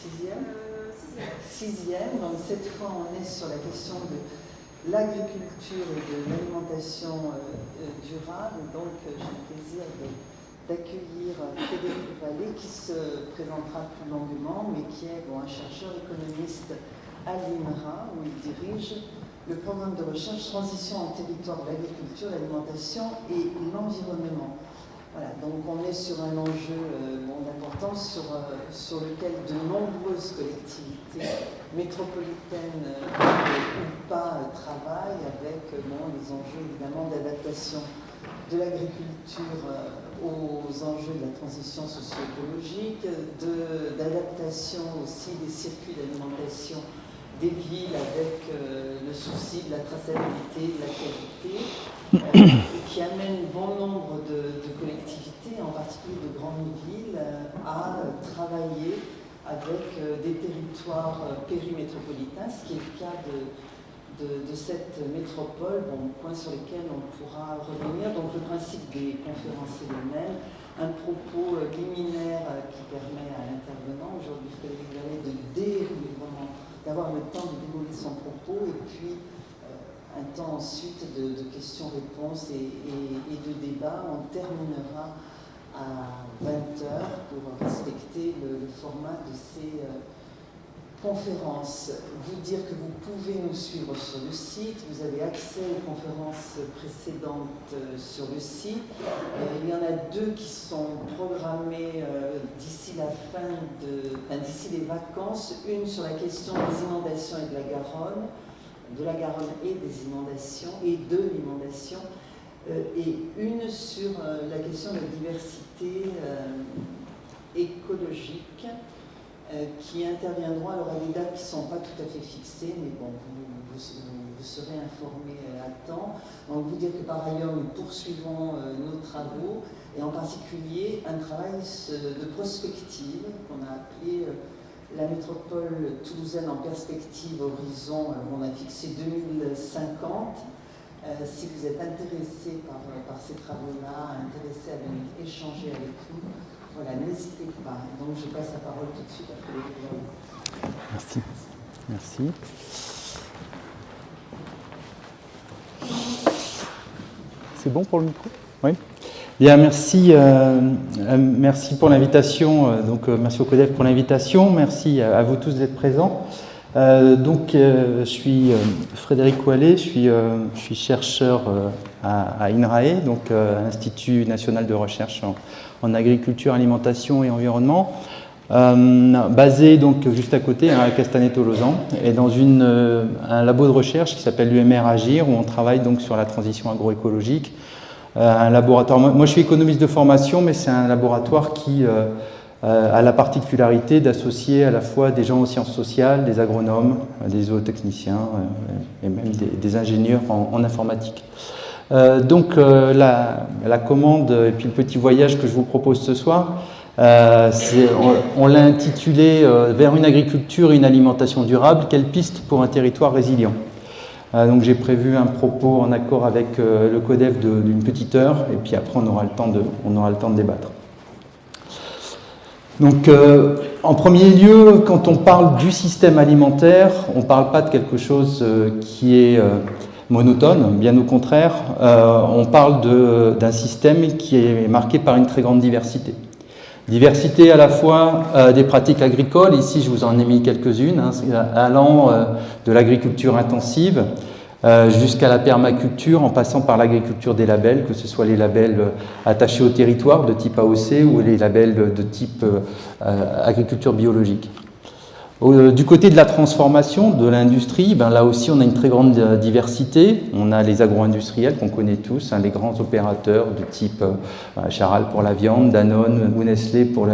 Sixième. Sixième. Donc cette fois, on est sur la question de l'agriculture et de l'alimentation durable. Donc j'ai le plaisir d'accueillir Frédéric Vallée qui se présentera plus longuement, mais qui est un chercheur économiste à l'INRA, où il dirige le programme de recherche Transition en territoire de l'agriculture, l'alimentation et l'environnement. Voilà, donc on est sur un enjeu d'importance sur lequel de nombreuses collectivités métropolitaines ou pas travaillent avec les enjeux évidemment d'adaptation de l'agriculture aux enjeux de la transition socio-écologique, d'adaptation aussi des circuits d'alimentation des villes avec le souci de la traçabilité, de la qualité, qui amène bon nombre de collectivités, en particulier de grandes villes, à travailler avec des territoires périmétropolitains, ce qui est le cas de cette métropole, point sur lequel on pourra revenir. Donc le principe des conférences est le même, un propos liminaire qui permet à l'intervenant, aujourd'hui Frédéric Vallée, d'avoir le temps de dérouler son propos, et puis un temps ensuite de questions-réponses et de débats. On terminera à 20h pour respecter le format de ces conférences. Vous dire que vous pouvez nous suivre sur le site, vous avez accès aux conférences précédentes sur le site. Il y en a deux qui sont programmées d'ici la d'ici les vacances, une sur la question des inondations et de la Garonne et des inondations et de l'inondation, et une sur la question de la diversité écologique, qui interviendront. Alors à des dates qui ne sont pas tout à fait fixées, mais vous serez informés à temps. Donc vous dire que par ailleurs nous poursuivons nos travaux, et en particulier un travail de prospective qu'on a appelé la métropole toulousaine en perspective horizon, on a fixé 2050. Si vous êtes intéressé par ces travaux-là, intéressé à venir échanger avec nous, voilà, n'hésitez pas. Donc je passe la parole tout de suite à Frédéric. Merci. Merci. C'est bon pour le micro? Oui. Bien, merci, merci pour l'invitation. Merci au CODEF pour l'invitation. Merci à vous tous d'être présents. Je suis Frédéric Vallée, je suis chercheur à INRAE, à l'Institut national de recherche en agriculture, alimentation et environnement, basé juste à côté, à Castanet-Tolosan, et dans un labo de recherche qui s'appelle l'UMR Agir, où on travaille sur la transition agroécologique. Un laboratoire. Moi, je suis économiste de formation, mais c'est un laboratoire qui a la particularité d'associer à la fois des gens aux sciences sociales, des agronomes, des zootechniciens et même des ingénieurs en informatique. La commande et puis le petit voyage que je vous propose ce soir, on l'a intitulé « Vers une agriculture et une alimentation durable, quelle piste pour un territoire résilient ?» J'ai prévu un propos en accord avec le CODEF d'une petite heure, et puis après on aura le temps de débattre. En premier lieu, quand on parle du système alimentaire, on ne parle pas de quelque chose qui est monotone, bien au contraire, on parle d'un système qui est marqué par une très grande diversité. Diversité à la fois des pratiques agricoles, ici je vous en ai mis quelques-unes, allant de l'agriculture intensive jusqu'à la permaculture, en passant par l'agriculture des labels, que ce soit les labels attachés au territoire de type AOC ou les labels de type agriculture biologique. Du côté de la transformation, de l'industrie, là aussi on a une très grande diversité. On a les agro-industriels qu'on connaît tous, les grands opérateurs de type Charal pour la viande, Danone ou Nestlé pour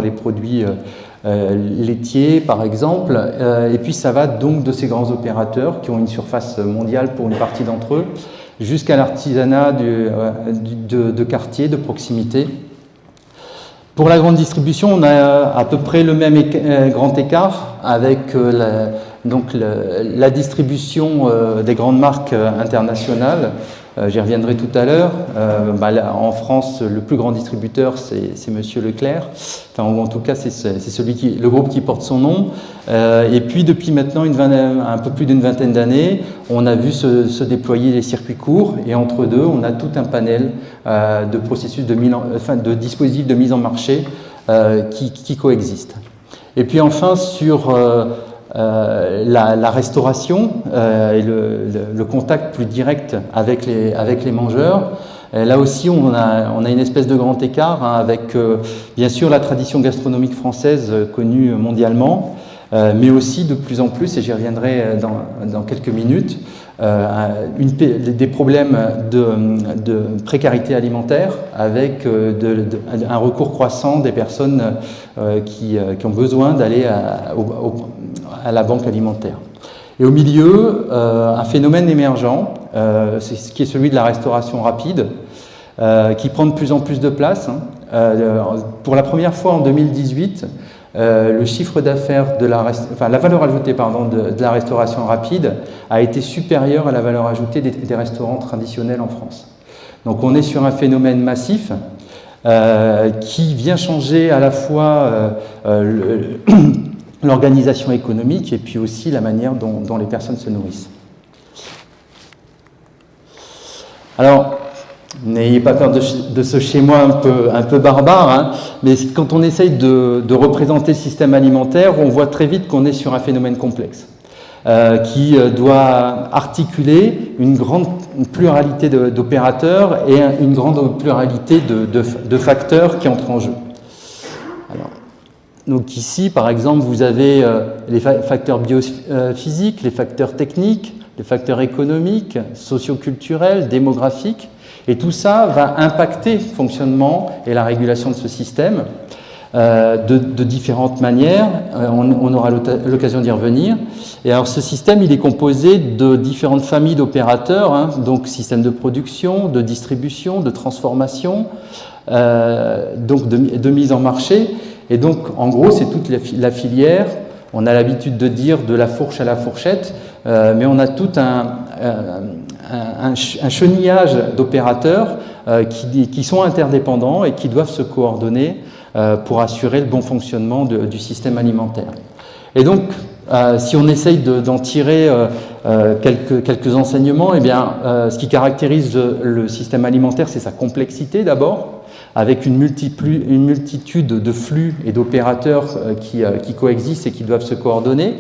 les produits laitiers par exemple. Et puis ça va donc de ces grands opérateurs qui ont une surface mondiale pour une partie d'entre eux, jusqu'à l'artisanat de quartier, de proximité. Pour la grande distribution, on a à peu près le même grand écart avec la distribution des grandes marques internationales J'y reviendrai tout à l'heure. En France, le plus grand distributeur, c'est Monsieur Leclerc. Enfin, en tout cas, c'est le groupe qui porte son nom. Et puis, depuis maintenant un peu plus d'une vingtaine d'années, on a vu se déployer les circuits courts. Et entre deux, on a tout un panel de processus de dispositifs de mise en marché qui coexistent. Et puis enfin, sur la restauration et le contact plus direct avec les mangeurs. Là aussi, on a une espèce de grand écart avec, bien sûr, la tradition gastronomique française connue mondialement, mais aussi de plus en plus, et j'y reviendrai dans quelques minutes, des problèmes de précarité alimentaire avec un recours croissant des personnes qui ont besoin d'aller à la banque alimentaire. Et au milieu, un phénomène émergent, c'est ce qui est celui de la restauration rapide, qui prend de plus en plus de place. Pour la première fois en 2018, le chiffre d'affaires la valeur ajoutée de la restauration rapide a été supérieure à la valeur ajoutée des restaurants traditionnels en France. Donc on est sur un phénomène massif qui vient changer à la fois l'organisation économique et puis aussi la manière dont les personnes se nourrissent. Alors, n'ayez pas peur de ce schéma un peu barbare, hein, mais quand on essaye de représenter le système alimentaire, on voit très vite qu'on est sur un phénomène complexe qui doit articuler une grande pluralité d'opérateurs et une grande pluralité de facteurs qui entrent en jeu. Alors, donc ici, par exemple, vous avez les facteurs biophysiques, les facteurs techniques, les facteurs économiques, socioculturels, démographiques. Et tout ça va impacter le fonctionnement et la régulation de ce système de différentes manières. On aura l'occasion d'y revenir. Et alors ce système, il est composé de différentes familles d'opérateurs, hein, donc système de production, de distribution, de transformation, donc de mise en marché. Et donc en gros, c'est toute la filière. On a l'habitude de dire de la fourche à la fourchette, mais on a tout un chenillage d'opérateurs qui sont interdépendants et qui doivent se coordonner pour assurer le bon fonctionnement du système alimentaire. Et donc, si on essaye d'en tirer quelques enseignements, eh bien, ce qui caractérise le système alimentaire, c'est sa complexité d'abord, avec une multitude de flux et d'opérateurs qui coexistent et qui doivent se coordonner.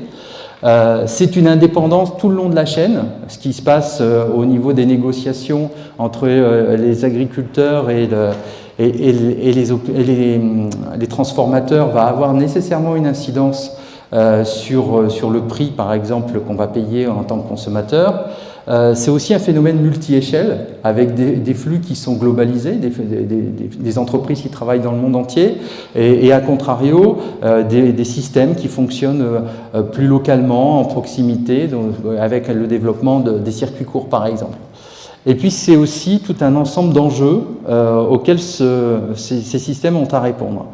C'est une indépendance tout le long de la chaîne, ce qui se passe au niveau des négociations entre les agriculteurs et les transformateurs va avoir nécessairement une incidence sur le prix, par exemple, qu'on va payer en tant que consommateur. C'est aussi un phénomène multi-échelle, avec des flux qui sont globalisés, des entreprises qui travaillent dans le monde entier, et à contrario, des systèmes qui fonctionnent plus localement, en proximité, donc, avec le développement des circuits courts, par exemple. Et puis c'est aussi tout un ensemble d'enjeux auxquels ces systèmes ont à répondre.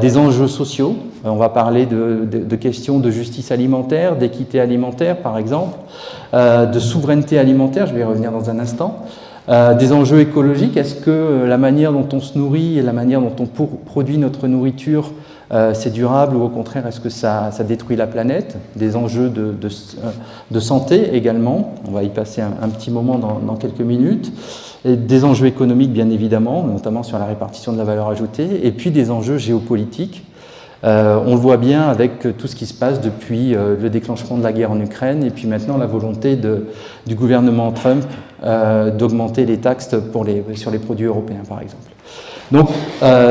Des enjeux sociaux, on va parler de questions de justice alimentaire, d'équité alimentaire par exemple, de souveraineté alimentaire, je vais y revenir dans un instant, des enjeux écologiques, est-ce que la manière dont on se nourrit et la manière dont on produit notre nourriture, c'est durable ou au contraire est-ce que ça détruit la planète, des enjeux de santé également, on va y passer un petit moment dans quelques minutes, et des enjeux économiques bien évidemment, notamment sur la répartition de la valeur ajoutée, et puis des enjeux géopolitiques. On le voit bien avec tout ce qui se passe depuis le déclenchement de la guerre en Ukraine et puis maintenant la volonté du gouvernement Trump d'augmenter les taxes sur les produits européens par exemple. Donc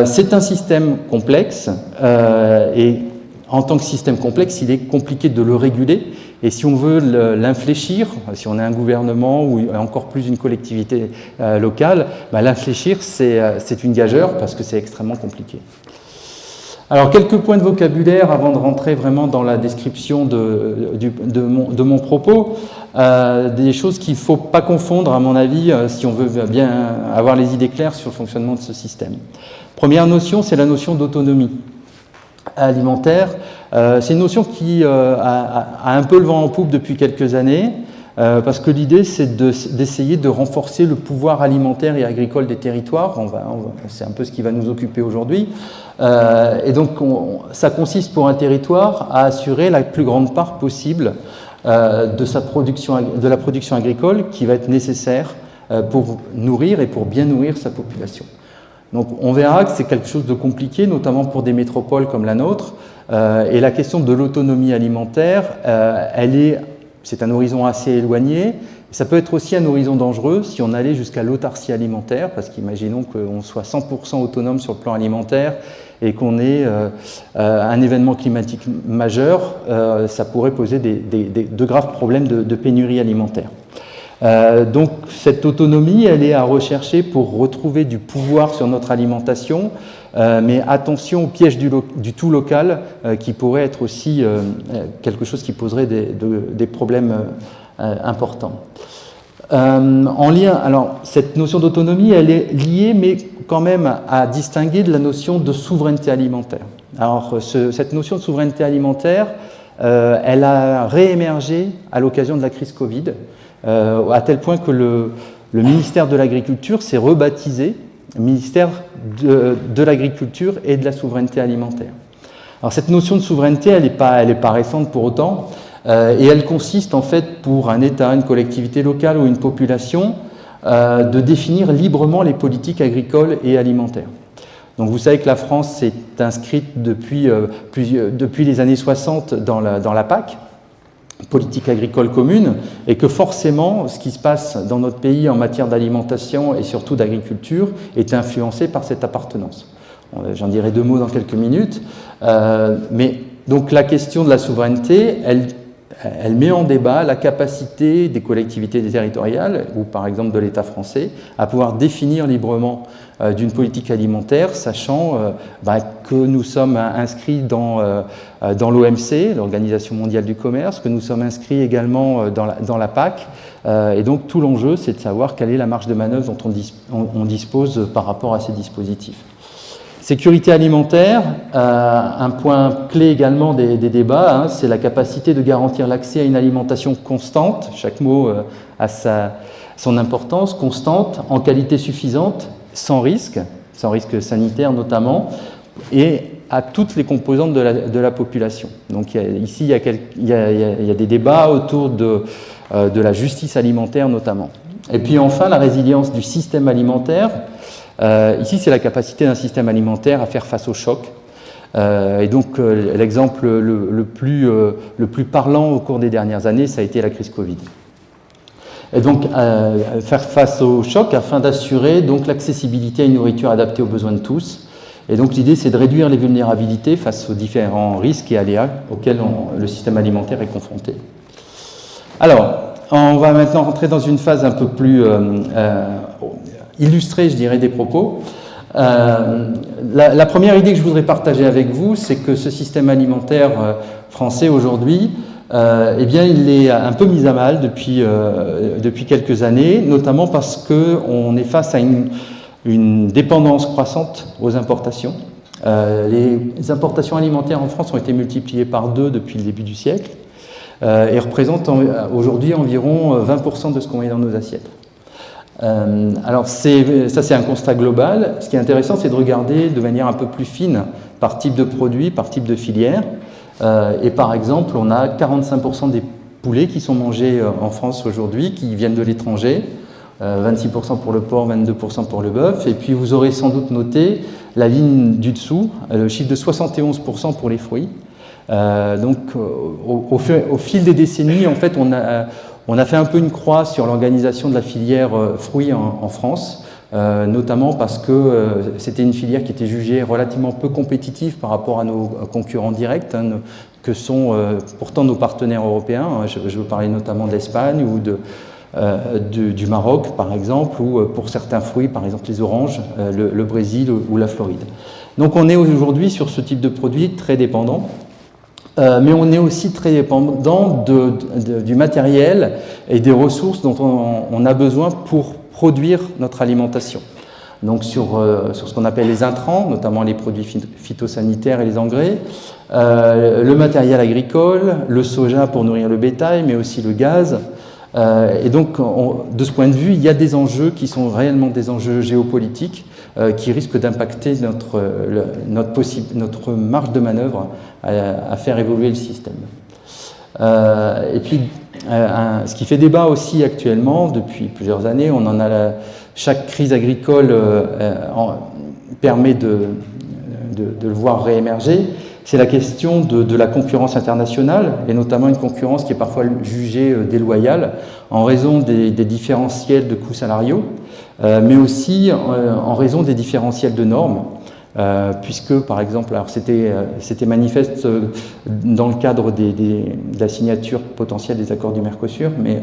c'est un système complexe et en tant que système complexe, il est compliqué de le réguler. Et si on veut l'infléchir, si on a un gouvernement ou encore plus une collectivité locale, l'infléchir, c'est une gageure parce que c'est extrêmement compliqué. Alors, quelques points de vocabulaire avant de rentrer vraiment dans la description de mon propos. Des choses qu'il ne faut pas confondre, à mon avis, si on veut bien avoir les idées claires sur le fonctionnement de ce système. Première notion, c'est la notion d'autonomie alimentaire. C'est une notion qui a un peu le vent en poupe depuis quelques années. parce que l'idée c'est d'essayer de renforcer le pouvoir alimentaire et agricole des territoires. C'est un peu ce qui va nous occuper aujourd'hui. Et donc ça consiste pour un territoire à assurer la plus grande part possible de la production agricole qui va être nécessaire pour nourrir et pour bien nourrir sa population. Donc on verra que c'est quelque chose de compliqué, notamment pour des métropoles comme la nôtre. Et la question de l'autonomie alimentaire, c'est un horizon assez éloigné. Ça peut être aussi un horizon dangereux si on allait jusqu'à l'autarcie alimentaire, parce qu'imaginons qu'on soit 100% autonome sur le plan alimentaire et qu'on ait un événement climatique majeur, ça pourrait poser de graves problèmes de pénurie alimentaire. Donc cette autonomie, elle est à rechercher pour retrouver du pouvoir sur notre alimentation, mais attention au piège du tout local qui pourrait être aussi quelque chose qui poserait des problèmes importants. Alors cette notion d'autonomie, elle est liée, mais quand même à distinguer de la notion de souveraineté alimentaire. Alors cette notion de souveraineté alimentaire, elle a réémergé à l'occasion de la crise Covid, à tel point que le ministère de l'Agriculture s'est rebaptisé ministère de l'Agriculture et de la souveraineté alimentaire. Alors cette notion de souveraineté, elle n'est pas récente pour autant, et elle consiste en fait pour un État, une collectivité locale ou une population de définir librement les politiques agricoles et alimentaires. Donc vous savez que la France s'est inscrite depuis les années 60 dans la PAC, politique agricole commune, et que forcément ce qui se passe dans notre pays en matière d'alimentation et surtout d'agriculture est influencé par cette appartenance. J'en dirai deux mots dans quelques minutes, mais donc la question de la souveraineté, elle met en débat la capacité des collectivités territoriales, ou par exemple de l'État français, à pouvoir définir librement d'une politique alimentaire, sachant que nous sommes inscrits dans l'OMC, l'Organisation mondiale du commerce, que nous sommes inscrits également dans la PAC, et donc tout l'enjeu, c'est de savoir quelle est la marge de manœuvre dont on dispose par rapport à ces dispositifs. Sécurité alimentaire, un point clé également des débats, c'est la capacité de garantir l'accès à une alimentation constante, chaque mot a son importance, constante, en qualité suffisante, sans risque sanitaire notamment, et à toutes les composantes de la population. Donc ici, il y a des débats autour de la justice alimentaire notamment. Et puis enfin, la résilience du système alimentaire. Ici, c'est la capacité d'un système alimentaire à faire face au choc. Et donc, l'exemple le plus parlant au cours des dernières années, ça a été la crise Covid. Et donc, faire face au choc afin d'assurer donc l'accessibilité à une nourriture adaptée aux besoins de tous. Et donc, l'idée, c'est de réduire les vulnérabilités face aux différents risques et aléas auxquels le système alimentaire est confronté. Alors, on va maintenant rentrer dans une phase un peu plus illustrée, je dirais, des propos. La première idée que je voudrais partager avec vous, c'est que ce système alimentaire français aujourd'hui, eh bien, il est un peu mis à mal depuis quelques années, notamment parce qu'on est face à une dépendance croissante aux importations. Les importations alimentaires en France ont été multipliées par 2 depuis le début du siècle et représentent aujourd'hui environ 20% de ce qu'on met dans nos assiettes. Alors ça c'est un constat global. Ce qui est intéressant, c'est de regarder de manière un peu plus fine par type de produit, par type de filière. Et par exemple, on a 45% des poulets qui sont mangés en France aujourd'hui, qui viennent de l'étranger, 26% pour le porc, 22% pour le bœuf. Et puis vous aurez sans doute noté la ligne du dessous, le chiffre de 71% pour les fruits. Donc au fil des décennies, en fait, on a fait un peu une croix sur l'organisation de la filière fruits en France, notamment parce que c'était une filière qui était jugée relativement peu compétitive par rapport à nos concurrents directs, que sont pourtant nos partenaires européens. Je veux parler notamment de l'Espagne ou du Maroc, par exemple, ou pour certains fruits, par exemple les oranges, le Brésil ou la Floride. Donc on est aujourd'hui sur ce type de produit très dépendant. Mais on est aussi très dépendant du matériel et des ressources dont on a besoin pour produire notre alimentation. Donc sur ce qu'on appelle les intrants, notamment les produits phytosanitaires et les engrais, le matériel agricole, le soja pour nourrir le bétail, mais aussi le gaz, Et donc, de ce point de vue, il y a des enjeux qui sont réellement des enjeux géopolitiques qui risquent d'impacter notre marge de manœuvre à faire évoluer le système. Et puis, ce qui fait débat aussi actuellement, depuis plusieurs années, chaque crise agricole permet de le voir réémerger, c'est la question de la concurrence internationale, et notamment une concurrence qui est parfois jugée déloyale en raison des différentiels de coûts salariaux, mais aussi en raison des différentiels de normes, puisque, par exemple, alors c'était manifeste dans le cadre de la signature potentielle des accords du Mercosur, mais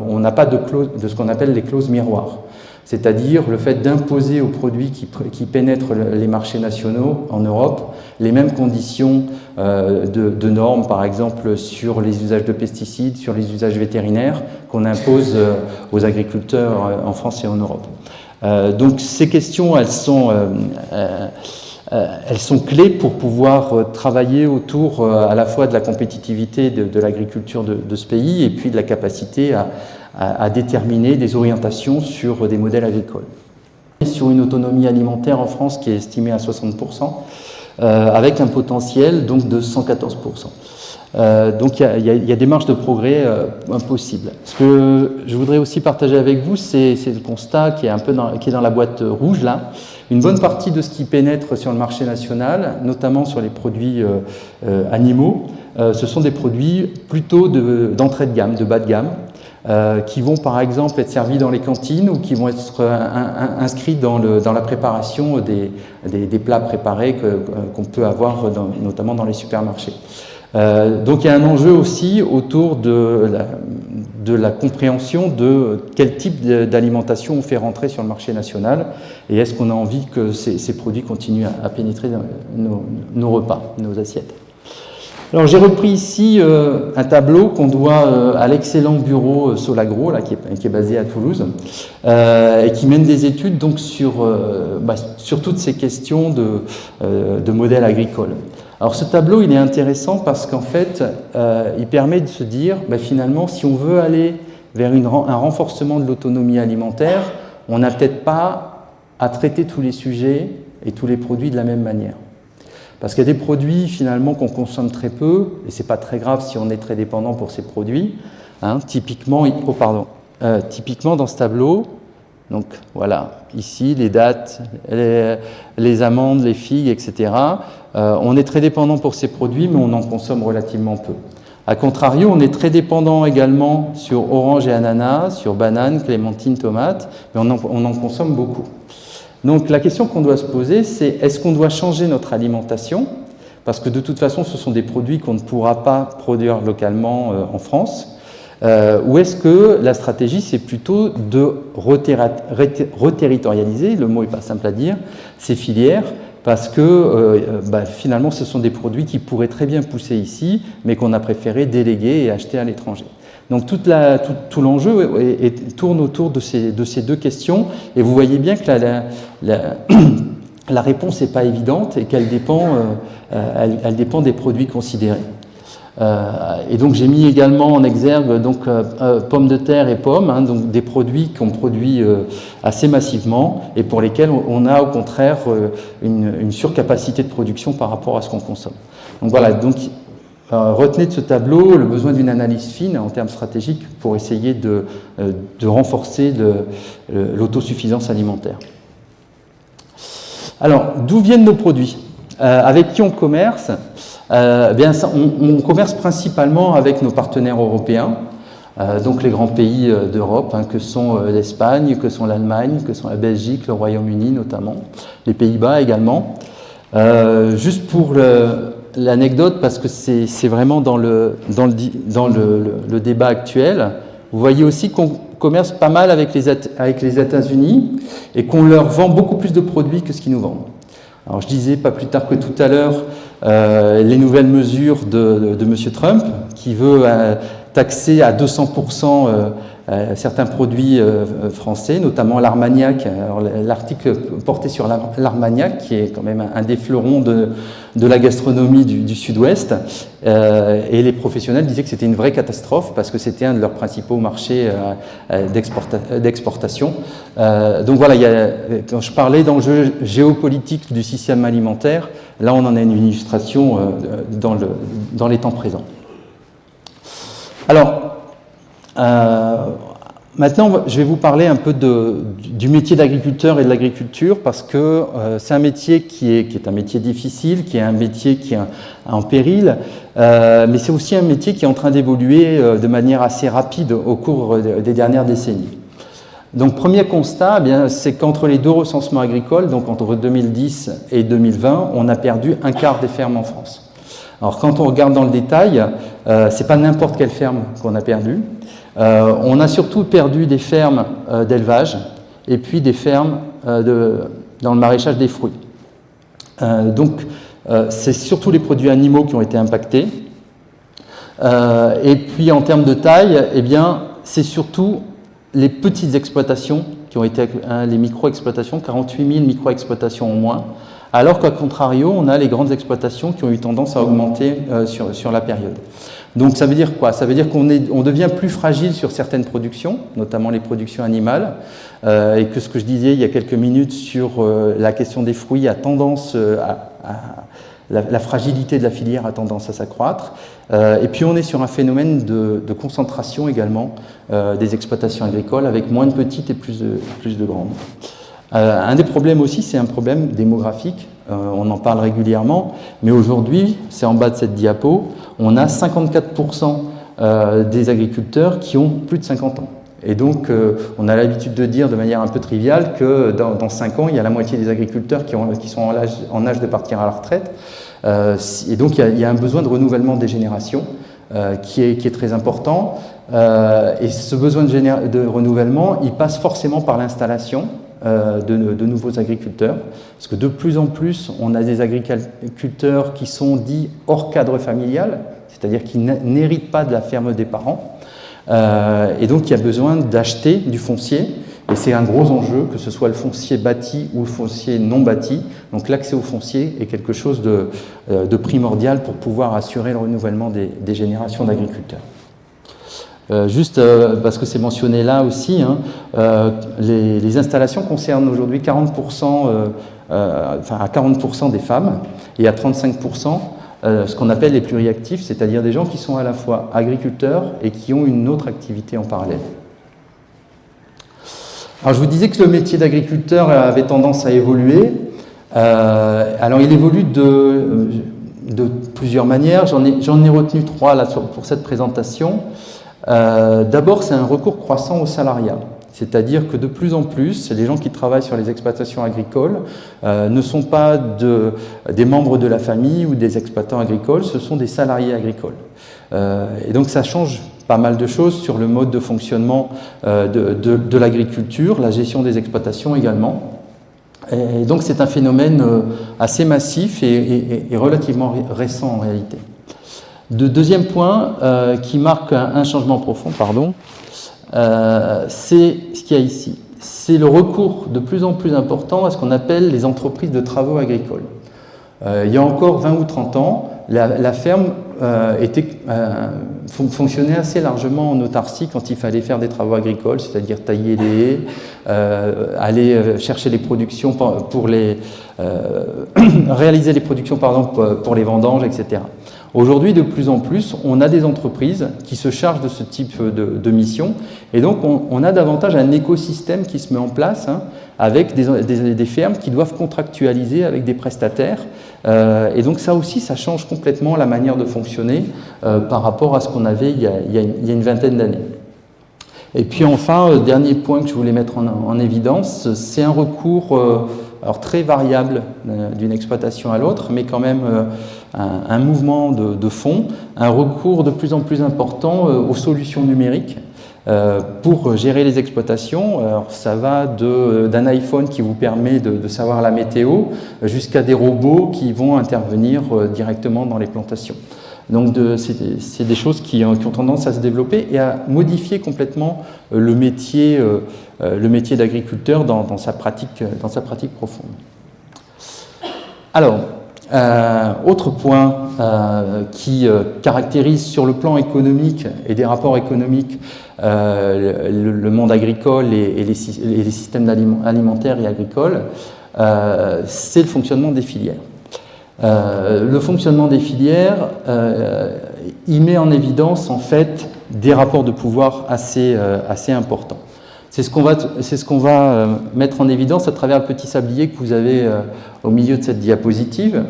on n'a pas de ce qu'on appelle les clauses miroirs. C'est-à-dire le fait d'imposer aux produits qui pénètrent les marchés nationaux en Europe les mêmes conditions de normes, par exemple sur les usages de pesticides, sur les usages vétérinaires, qu'on impose aux agriculteurs en France et en Europe. Donc ces questions, elles sont clés pour pouvoir travailler autour à la fois de la compétitivité de l'agriculture de ce pays et puis de la capacité à déterminer des orientations sur des modèles agricoles. Sur une autonomie alimentaire en France qui est estimée à 60%, avec un potentiel donc de 114%. Donc il y a des marges de progrès possibles. Ce que je voudrais aussi partager avec vous, c'est le constat qui est un peu qui est dans la boîte rouge là. Une bonne partie de ce qui pénètre sur le marché national, notamment sur les produits animaux, ce sont des produits plutôt d'entrée de gamme, de bas de gamme, qui vont par exemple être servis dans les cantines ou qui vont être inscrits dans la préparation des plats préparés qu'on peut avoir notamment dans les supermarchés. Donc il y a un enjeu aussi autour de la compréhension de quel type d'alimentation on fait rentrer sur le marché national et est-ce qu'on a envie que ces produits continuent à pénétrer dans nos repas, nos assiettes. Alors j'ai repris ici un tableau qu'on doit à l'excellent bureau Solagro, là, qui est basé à Toulouse, et qui mène des études donc sur toutes ces questions de modèles agricoles. Alors ce tableau il est intéressant parce qu'en fait il permet de se dire finalement si on veut aller vers un renforcement de l'autonomie alimentaire, on n'a peut-être pas à traiter tous les sujets et tous les produits de la même manière. Parce qu'il y a des produits finalement qu'on consomme très peu, et c'est pas très grave si on est très dépendant pour ces produits. Typiquement dans ce tableau, donc voilà, ici les dattes, les amandes, les figues, etc. On est très dépendant pour ces produits, mais on en consomme relativement peu. A contrario, on est très dépendant également sur orange et ananas, sur bananes, clémentines, tomates, mais on en consomme beaucoup. Donc la question qu'on doit se poser, c'est est-ce qu'on doit changer notre alimentation? Parce que de toute façon, ce sont des produits qu'on ne pourra pas produire localement en France. Ou est-ce que la stratégie, c'est plutôt de reterritorialiser, le mot n'est pas simple à dire, ces filières, parce que finalement, ce sont des produits qui pourraient très bien pousser ici, mais qu'on a préféré déléguer et acheter à l'étranger. Donc tout l'enjeu tourne autour de ces deux questions, et vous voyez bien que la réponse n'est pas évidente et qu'elle dépend, elle dépend des produits considérés. Et donc j'ai mis également en exergue pommes de terre et pommes, donc des produits qu'on produit assez massivement et pour lesquels on a au contraire une surcapacité de production par rapport à ce qu'on consomme. Donc voilà, retenez de ce tableau le besoin d'une analyse fine en termes stratégiques pour essayer de renforcer l'autosuffisance alimentaire. Alors, d'où viennent nos produits? Avec qui on commerce? On commerce principalement avec nos partenaires européens, donc les grands pays d'Europe, que sont l'Espagne, que sont l'Allemagne, que sont la Belgique, le Royaume-Uni notamment, les Pays-Bas également. Juste pour l'anecdote, parce que c'est vraiment dans le débat actuel, vous voyez aussi qu'on commerce pas mal avec les États-Unis et qu'on leur vend beaucoup plus de produits que ce qu'ils nous vendent. Alors je disais pas plus tard que tout à l'heure les nouvelles mesures de M. Trump qui veut taxer à 200% certains produits français, notamment l'Armagnac. L'article portait sur l'Armagnac, qui est quand même un des fleurons de la gastronomie du Sud-Ouest. Et les professionnels disaient que c'était une vraie catastrophe parce que c'était un de leurs principaux marchés d'exportation. Donc voilà, quand je parlais d'enjeux géopolitiques du système alimentaire, là on en a une illustration dans les temps présents. Alors, maintenant, je vais vous parler un peu du métier d'agriculteur et de l'agriculture parce que c'est un métier qui est un métier difficile, qui est un métier qui est en péril, mais c'est aussi un métier qui est en train d'évoluer de manière assez rapide au cours des dernières décennies. Donc, premier constat, eh bien, c'est qu'entre les deux recensements agricoles, donc entre 2010 et 2020, on a perdu un quart des fermes en France. Alors, quand on regarde dans le détail, c'est pas n'importe quelle ferme qu'on a perdue. On a surtout perdu des fermes d'élevage et puis des fermes dans le maraîchage des fruits. Donc, c'est surtout les produits animaux qui ont été impactés. Et puis, en termes de taille, eh bien, c'est surtout les petites exploitations qui ont été les micro-exploitations, 48 000 micro-exploitations au moins, alors qu'à contrario, on a les grandes exploitations qui ont eu tendance à augmenter sur la période. Donc ça veut dire quoi? Ça veut dire qu'on devient plus fragile sur certaines productions, notamment les productions animales, et que ce que je disais il y a quelques minutes sur la question des fruits a tendance la fragilité de la filière a tendance à s'accroître. Et puis on est sur un phénomène de concentration également des exploitations agricoles avec moins de petites et plus de grandes. Un des problèmes aussi, c'est un problème démographique. On en parle régulièrement, mais aujourd'hui, c'est en bas de cette diapo, on a 54% des agriculteurs qui ont plus de 50 ans. Et donc, on a l'habitude de dire de manière un peu triviale que dans 5 ans, il y a la moitié des agriculteurs qui sont en âge de partir à la retraite. Et donc, il y a un besoin de renouvellement des générations qui est très important. Et ce besoin de renouvellement, il passe forcément par l'installation de nouveaux agriculteurs. Parce que de plus en plus, on a des agriculteurs qui sont dits hors cadre familial, c'est-à-dire qui n'héritent pas de la ferme des parents. Et donc, il y a besoin d'acheter du foncier. Et c'est un gros enjeu, que ce soit le foncier bâti ou le foncier non bâti. Donc, l'accès au foncier est quelque chose de primordial pour pouvoir assurer le renouvellement des générations d'agriculteurs. Juste parce que c'est mentionné là aussi, hein, les installations concernent aujourd'hui 40%, à 40% des femmes et à 35%. Ce qu'on appelle les pluriactifs, c'est-à-dire des gens qui sont à la fois agriculteurs et qui ont une autre activité en parallèle. Alors je vous disais que le métier d'agriculteur avait tendance à évoluer. Alors il évolue de plusieurs manières, j'en ai retenu 3 là, pour cette présentation. D'abord, c'est un recours croissant au salariat. C'est-à-dire que de plus en plus, les gens qui travaillent sur les exploitations agricoles ne sont pas des membres de la famille ou des exploitants agricoles, ce sont des salariés agricoles. Et donc ça change pas mal de choses sur le mode de fonctionnement de l'agriculture, la gestion des exploitations également. Et donc c'est un phénomène assez massif et relativement récent en réalité. Deuxième point qui marque un changement profond, c'est ce qu'il y a ici. C'est le recours de plus en plus important à ce qu'on appelle les entreprises de travaux agricoles. Il y a encore 20 ou 30 ans, la ferme fonctionnait assez largement en autarcie quand il fallait faire des travaux agricoles, c'est-à-dire tailler les haies, aller chercher les productions pour réaliser les productions pour les vendanges, etc. Aujourd'hui, de plus en plus, on a des entreprises qui se chargent de ce type de mission et donc on a davantage un écosystème qui se met en place avec des fermes qui doivent contractualiser avec des prestataires et donc ça aussi, ça change complètement la manière de fonctionner par rapport à ce qu'on avait il y a une vingtaine d'années. Et puis enfin, dernier point que je voulais mettre en évidence, c'est un recours alors très variable d'une exploitation à l'autre, mais quand même un mouvement de fond, un recours de plus en plus important aux solutions numériques pour gérer les exploitations. Alors, ça va d'un iPhone qui vous permet de savoir la météo jusqu'à des robots qui vont intervenir directement dans les plantations. Donc c'est des choses qui ont tendance à se développer et à modifier complètement le métier d'agriculteur dans sa pratique profonde. Alors, autre point qui caractérise sur le plan économique et des rapports économiques le monde agricole et les systèmes alimentaires et agricoles, c'est le fonctionnement des filières. Le fonctionnement des filières, il met en évidence en fait des rapports de pouvoir assez importants. C'est ce qu'on va mettre en évidence à travers le petit sablier que vous avez au milieu de cette diapositive.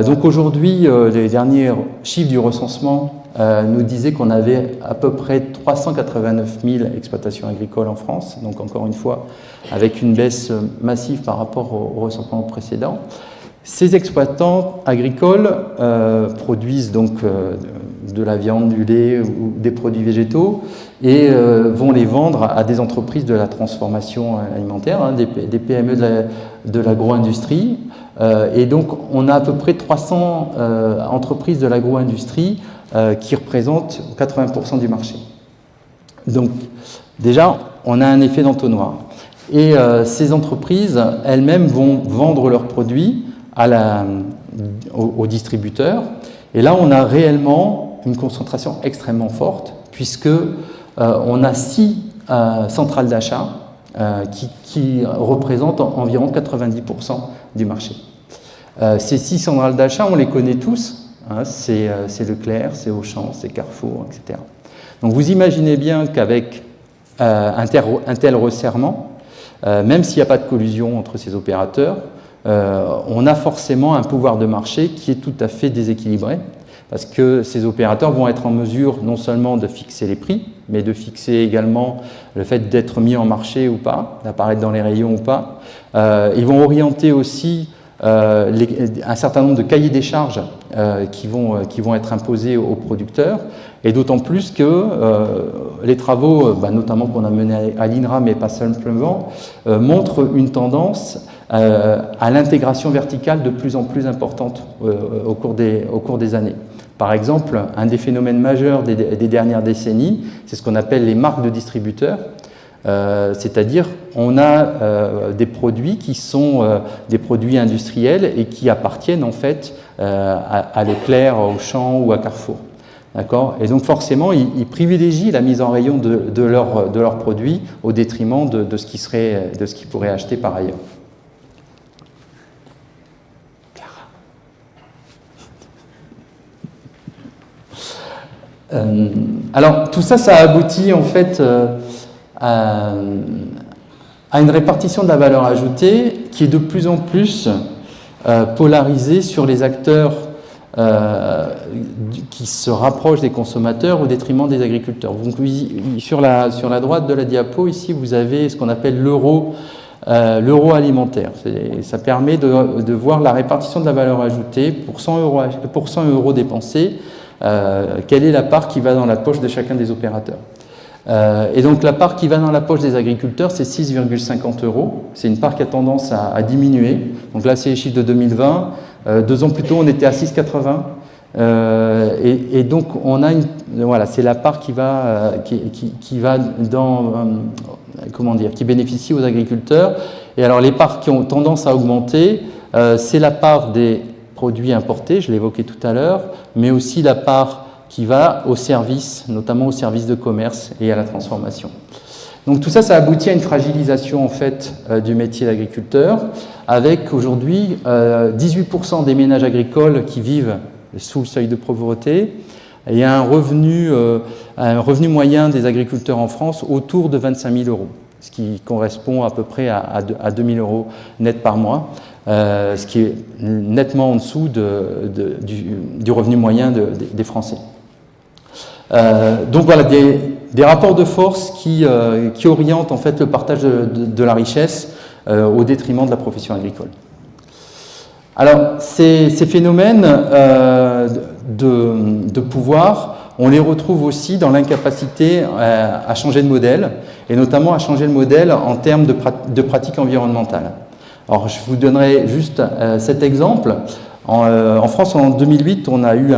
Donc aujourd'hui, les derniers chiffres du recensement nous disaient qu'on avait à peu près 389 000 exploitations agricoles en France, donc encore une fois avec une baisse massive par rapport au recensement précédent. Ces exploitants agricoles produisent donc de la viande, du lait ou des produits végétaux et vont les vendre à des entreprises de la transformation alimentaire, hein, des PME de l'agro-industrie. Et donc on a à peu près 300 entreprises de l'agro-industrie qui représentent 80% du marché. Donc déjà, on a un effet d'entonnoir. Et ces entreprises elles-mêmes vont vendre leurs produits aux distributeurs. Et là, on a réellement une concentration extrêmement forte, puisque on a 6 centrales d'achat qui représentent environ 90% du marché. Ces 6 centrales d'achat, on les connaît tous, hein, c'est Leclerc, c'est Auchan, c'est Carrefour, etc. Donc vous imaginez bien qu'avec un tel resserrement, même s'il n'y a pas de collusion entre ces opérateurs, on a forcément un pouvoir de marché qui est tout à fait déséquilibré, parce que ces opérateurs vont être en mesure non seulement de fixer les prix, mais de fixer également le fait d'être mis en marché ou pas, d'apparaître dans les rayons ou pas. Ils vont orienter aussi un certain nombre de cahiers des charges qui vont être imposés aux producteurs, et d'autant plus que les travaux, notamment qu'on a menés à l'INRA, mais pas simplement, montrent une tendance à l'intégration verticale de plus en plus importante au cours des années. Par exemple, un des phénomènes majeurs des dernières décennies, c'est ce qu'on appelle les marques de distributeurs. C'est-à-dire on a des produits qui sont des produits industriels et qui appartiennent en fait à Leclerc, à Auchan ou à Carrefour. D'accord ? Et donc forcément, ils privilégient la mise en rayon de leurs produits au détriment de ce qu'ils pourraient acheter par ailleurs. Alors tout ça, ça aboutit en fait à une répartition de la valeur ajoutée qui est de plus en plus polarisée sur les acteurs qui se rapprochent des consommateurs au détriment des agriculteurs. Donc, sur la droite de la diapo, ici, vous avez ce qu'on appelle l'euro alimentaire. Ça permet de voir la répartition de la valeur ajoutée pour 100 euros dépensés. Quelle est la part qui va dans la poche de chacun des opérateurs. Et donc la part qui va dans la poche des agriculteurs, c'est 6,50 euros. C'est une part qui a tendance à diminuer. Donc là, c'est les chiffres de 2020. 2 ans plus tôt, on était à 6,80. Et donc on a voilà, c'est la part qui va dans qui bénéficie aux agriculteurs. Et alors les parts qui ont tendance à augmenter, c'est la part des produits importés, je l'évoquais tout à l'heure, mais aussi la part qui va aux services, notamment aux services de commerce et à la transformation. Donc tout ça, ça aboutit à une fragilisation en fait du métier d'agriculteur, avec aujourd'hui 18% des ménages agricoles qui vivent sous le seuil de pauvreté, et un revenu moyen des agriculteurs en France autour de 25 000 euros, ce qui correspond à peu près à 2 000 euros net par mois. Ce qui est nettement en dessous du revenu moyen des Français. Donc voilà, des rapports de force qui orientent en fait le partage de la richesse au détriment de la profession agricole. Alors ces phénomènes de pouvoir, on les retrouve aussi dans l'incapacité à changer de modèle, et notamment à changer le modèle en termes de pratiques environnementales. Alors, je vous donnerai juste cet exemple. En France, en 2008, on a eu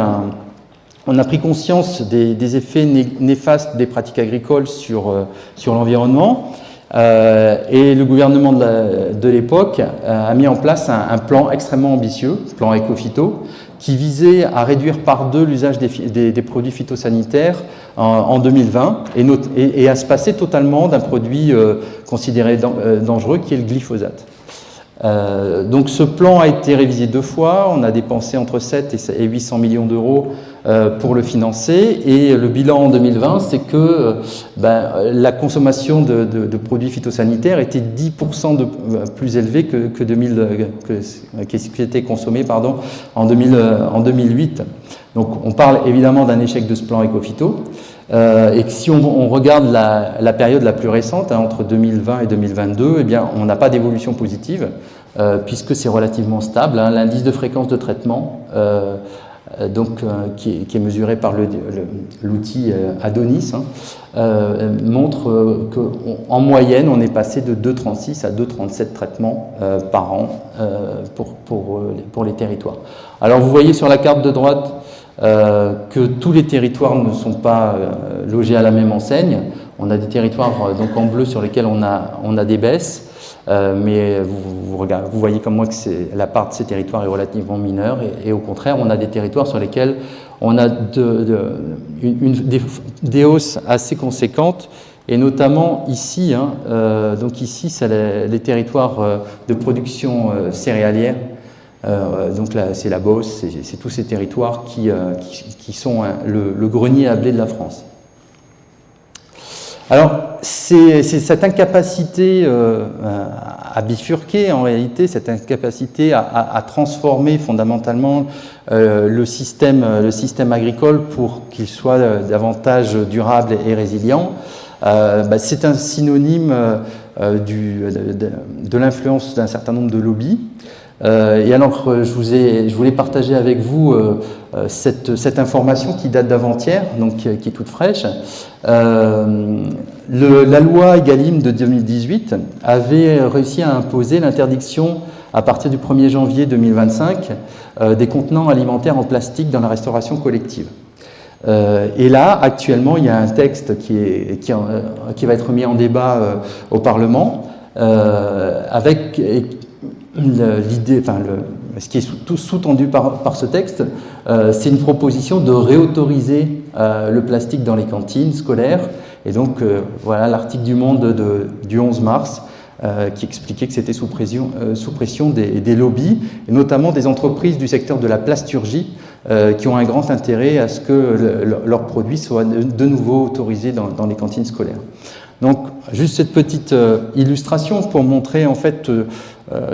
on a pris conscience des effets néfastes des pratiques agricoles sur l'environnement. Et le gouvernement de l'époque a mis en place un plan extrêmement ambitieux, plan Éco-Phyto, qui visait à réduire par 2 l'usage des produits phytosanitaires en 2020 et à se passer totalement d'un produit considéré dangereux qui est le glyphosate. Donc ce plan a été révisé 2 fois, on a dépensé entre 7 et 800 millions d'euros pour le financer, et le bilan en 2020 c'est que la consommation de produits phytosanitaires était 10% plus élevée que ce qui était consommé en 2008. Donc on parle évidemment d'un échec de ce plan Éco-Phyto. Et que si on regarde la période la plus récente, entre 2020 et 2022, eh bien, on n'a pas d'évolution positive, puisque c'est relativement stable. L'indice de fréquence de traitement, qui est mesuré par l'outil Adonis, montre qu'en moyenne, on est passé de 2,36 à 2,37 traitements par an pour les territoires. Alors vous voyez sur la carte de droite que tous les territoires ne sont pas logés à la même enseigne. On a des territoires donc en bleu sur lesquels on a des baisses, mais vous voyez comme moi que la part de ces territoires est relativement mineure, et au contraire on a des territoires sur lesquels on a des hausses assez conséquentes, et notamment ici, donc ici c'est les territoires de production céréalière. Donc là, c'est la Beauce, c'est tous ces territoires qui sont le grenier à blé de la France. Alors, c'est cette incapacité à bifurquer, en réalité, cette incapacité à transformer fondamentalement le système agricole pour qu'il soit davantage durable et résilient. C'est un synonyme de l'influence d'un certain nombre de lobbies. Et alors, je voulais partager avec vous cette information qui date d'avant-hier, donc qui est toute fraîche. La loi Egalim de 2018 avait réussi à imposer l'interdiction, à partir du 1er janvier 2025, des contenants alimentaires en plastique dans la restauration collective. Et là, actuellement, il y a un texte qui va être mis en débat au Parlement, avec l'idée, ce qui est sous-tendu par ce texte, c'est une proposition de réautoriser le plastique dans les cantines scolaires. Et donc, voilà l'article du Monde du 11 mars qui expliquait que c'était sous pression des lobbies, et notamment des entreprises du secteur de la plasturgie, qui ont un grand intérêt à ce que leurs produits soient de nouveau autorisés dans les cantines scolaires. Donc, juste cette petite illustration pour montrer en fait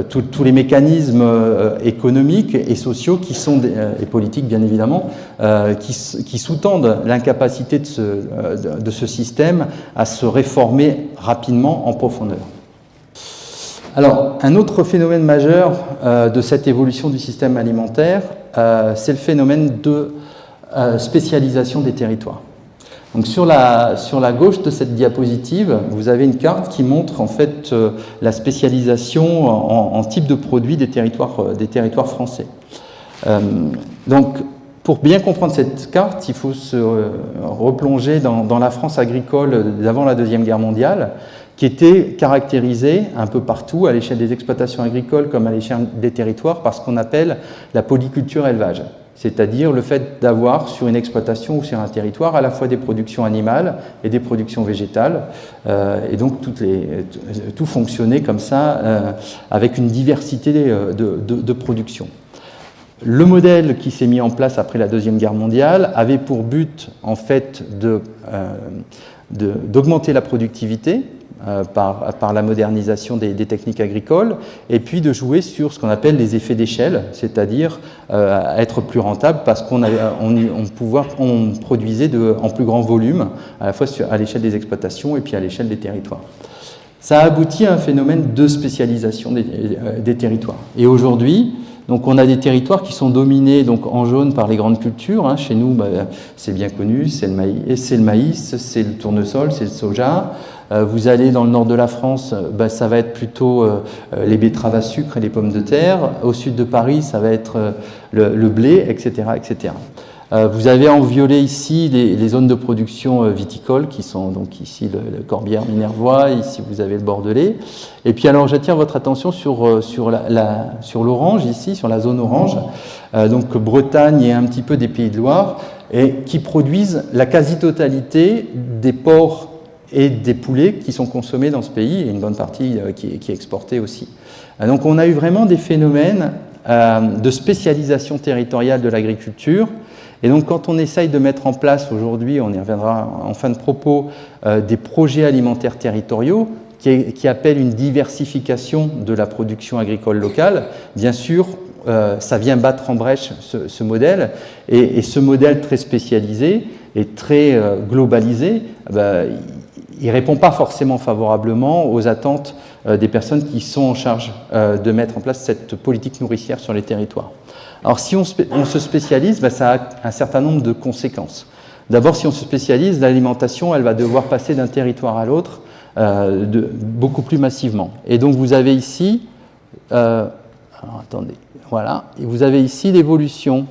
tous les mécanismes économiques et sociaux et politiques bien évidemment, qui sous-tendent l'incapacité de ce système à se réformer rapidement en profondeur. Alors, un autre phénomène majeur de cette évolution du système alimentaire, c'est le phénomène de spécialisation des territoires. Donc sur la gauche de cette diapositive, vous avez une carte qui montre en fait la spécialisation en type de produits des territoires français. Donc pour bien comprendre cette carte, il faut se replonger dans la France agricole d'avant la Deuxième Guerre mondiale, qui était caractérisée un peu partout, à l'échelle des exploitations agricoles comme à l'échelle des territoires, par ce qu'on appelle la polyculture élevage. C'est-à-dire le fait d'avoir sur une exploitation ou sur un territoire à la fois des productions animales et des productions végétales, et donc tout fonctionnait comme ça, avec une diversité de productions. Le modèle qui s'est mis en place après la Deuxième Guerre mondiale avait pour but en fait d'augmenter la productivité, par la modernisation des techniques agricoles, et puis de jouer sur ce qu'on appelle les effets d'échelle, c'est-à-dire être plus rentable parce qu'on produisait en plus grand volume, à la fois à l'échelle des exploitations et puis à l'échelle des territoires. Ça a abouti à un phénomène de spécialisation des territoires. Et aujourd'hui, donc on a des territoires qui sont dominés donc en jaune par les grandes cultures. Chez nous, c'est bien connu, c'est le maïs, c'est le tournesol, c'est le soja. Vous allez dans le nord de la France, ça va être plutôt les betteraves à sucre et les pommes de terre. Au sud de Paris, ça va être le blé, etc., etc. Vous avez en violet ici les zones de production viticole qui sont donc ici le Corbière, Minervois, ici vous avez le Bordelais. Et puis alors j'attire votre attention sur l'orange ici, sur la zone orange, donc Bretagne et un petit peu des Pays de Loire, et qui produisent la quasi-totalité des porcs et des poulets qui sont consommés dans ce pays, et une bonne partie qui est exportée aussi. Donc on a eu vraiment des phénomènes de spécialisation territoriale de l'agriculture. Et donc quand on essaye de mettre en place aujourd'hui, on y reviendra en fin de propos, des projets alimentaires territoriaux qui appellent une diversification de la production agricole locale, bien sûr, ça vient battre en brèche ce modèle, et ce modèle très spécialisé et très globalisé, il ne répond pas forcément favorablement aux attentes des personnes qui sont en charge de mettre en place cette politique nourricière sur les territoires. Alors si on se spécialise, ça a un certain nombre de conséquences. D'abord, si on se spécialise, l'alimentation, elle va devoir passer d'un territoire à l'autre beaucoup plus massivement. Et donc vous avez ici, attendez, voilà, et vous avez ici l'évolution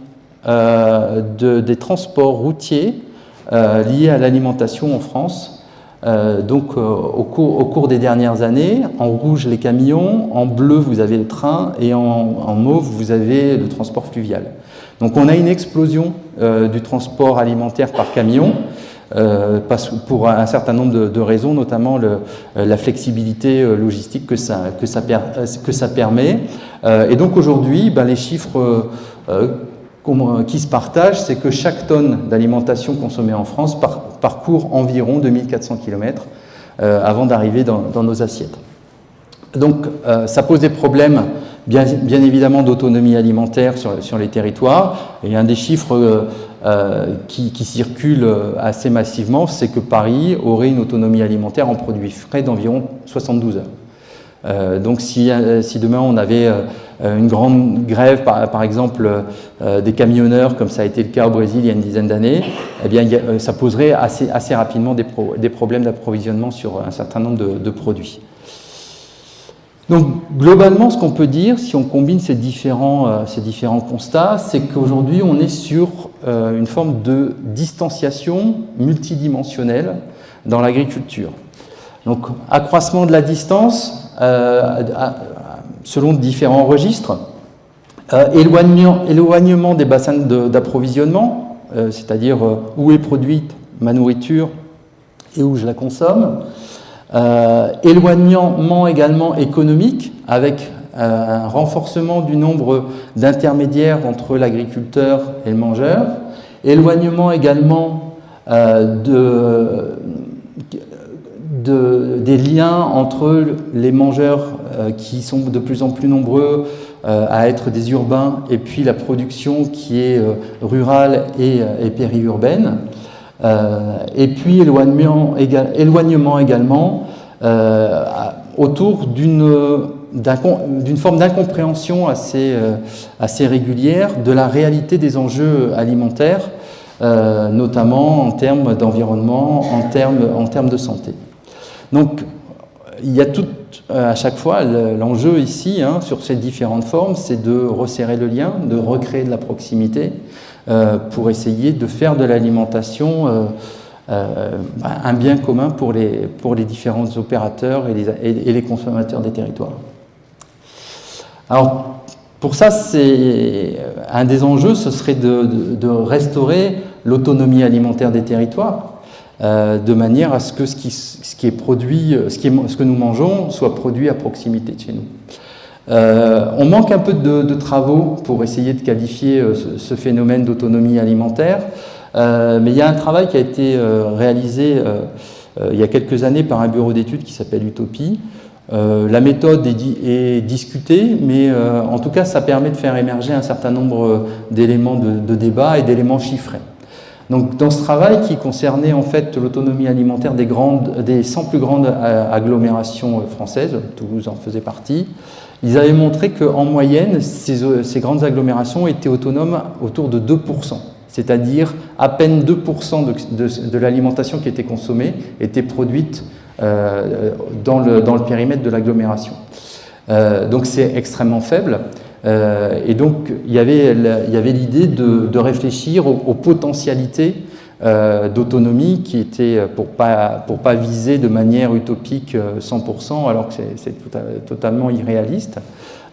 des transports routiers liés à l'alimentation en France. Donc au cours des dernières années, en rouge les camions, en bleu vous avez le train et en mauve vous avez le transport fluvial. Donc on a une explosion du transport alimentaire par camion pour un certain nombre de raisons, notamment la flexibilité logistique que ça permet. Et donc aujourd'hui, les chiffres qui se partagent, c'est que chaque tonne d'alimentation consommée en France parcourt environ 2400 km avant d'arriver dans nos assiettes. Donc ça pose des problèmes bien évidemment d'autonomie alimentaire sur les territoires, et un des chiffres qui circulent assez massivement, c'est que Paris aurait une autonomie alimentaire en produits frais d'environ 72 heures. Donc si demain on avait une grande grève, par exemple des camionneurs, comme ça a été le cas au Brésil il y a une dizaine d'années, eh bien ça poserait assez rapidement des problèmes d'approvisionnement sur un certain nombre de produits. Donc globalement, ce qu'on peut dire, si on combine ces différents constats, c'est qu'aujourd'hui on est sur une forme de distanciation multidimensionnelle dans l'agriculture. Donc accroissement de la distance selon différents registres, éloignement des bassins d'approvisionnement, c'est-à-dire où est produite ma nourriture et où je la consomme, éloignement également économique avec un renforcement du nombre d'intermédiaires entre l'agriculteur et le mangeur, éloignement également des liens entre les mangeurs qui sont de plus en plus nombreux à être des urbains et puis la production qui est rurale et périurbaine. Et puis éloignement également autour d'une forme d'incompréhension assez régulière de la réalité des enjeux alimentaires, notamment en termes d'environnement, en termes de santé. Donc il y a à chaque fois l'enjeu ici, sur ces différentes formes, c'est de resserrer le lien, de recréer de la proximité pour essayer de faire de l'alimentation un bien commun pour les différents opérateurs et les consommateurs des territoires. Alors, pour ça, c'est un des enjeux, ce serait de restaurer l'autonomie alimentaire des territoires, de manière à ce que ce qui est produit, ce que nous mangeons, soit produit à proximité de chez nous. On manque un peu de travaux pour essayer de qualifier ce phénomène d'autonomie alimentaire. Mais il y a un travail qui a été réalisé il y a quelques années par un bureau d'études qui s'appelle Utopie. La méthode est discutée, mais en tout cas, ça permet de faire émerger un certain nombre d'éléments de débat et d'éléments chiffrés. Donc, dans ce travail qui concernait en fait l'autonomie alimentaire des 100 plus grandes agglomérations françaises, Toulouse en faisait partie, ils avaient montré qu'en moyenne, ces grandes agglomérations étaient autonomes autour de 2%. C'est-à-dire à peine 2% de l'alimentation qui était consommée était produite dans le périmètre de l'agglomération. Donc c'est extrêmement faible. Et donc, il y avait l'idée de réfléchir aux potentialités d'autonomie qui étaient, pour pas viser de manière utopique 100%, alors que c'est totalement irréaliste.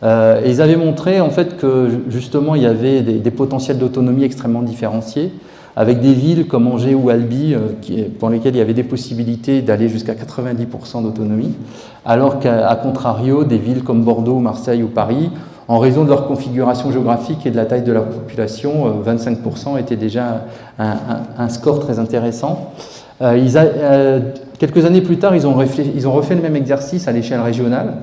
Et ils avaient montré en fait que justement il y avait des potentiels d'autonomie extrêmement différenciés, avec des villes comme Angers ou Albi pour lesquelles il y avait des possibilités d'aller jusqu'à 90% d'autonomie, alors qu'à contrario, des villes comme Bordeaux, Marseille ou Paris, en raison de leur configuration géographique et de la taille de leur population, 25% était déjà un score très intéressant. Quelques années plus tard, ils ont refait le même exercice à l'échelle régionale.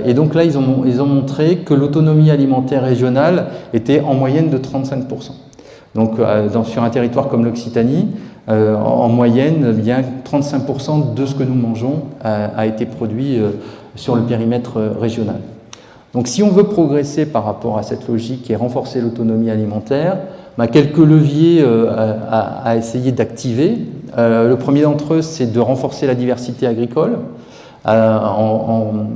Et donc là, ils ont montré que l'autonomie alimentaire régionale était en moyenne de 35%. Donc sur un territoire comme l'Occitanie, en moyenne, bien 35% de ce que nous mangeons a été produit sur le périmètre régional. Donc si on veut progresser par rapport à cette logique et renforcer l'autonomie alimentaire, quelques leviers à essayer d'activer. Le premier d'entre eux, c'est de renforcer la diversité agricole en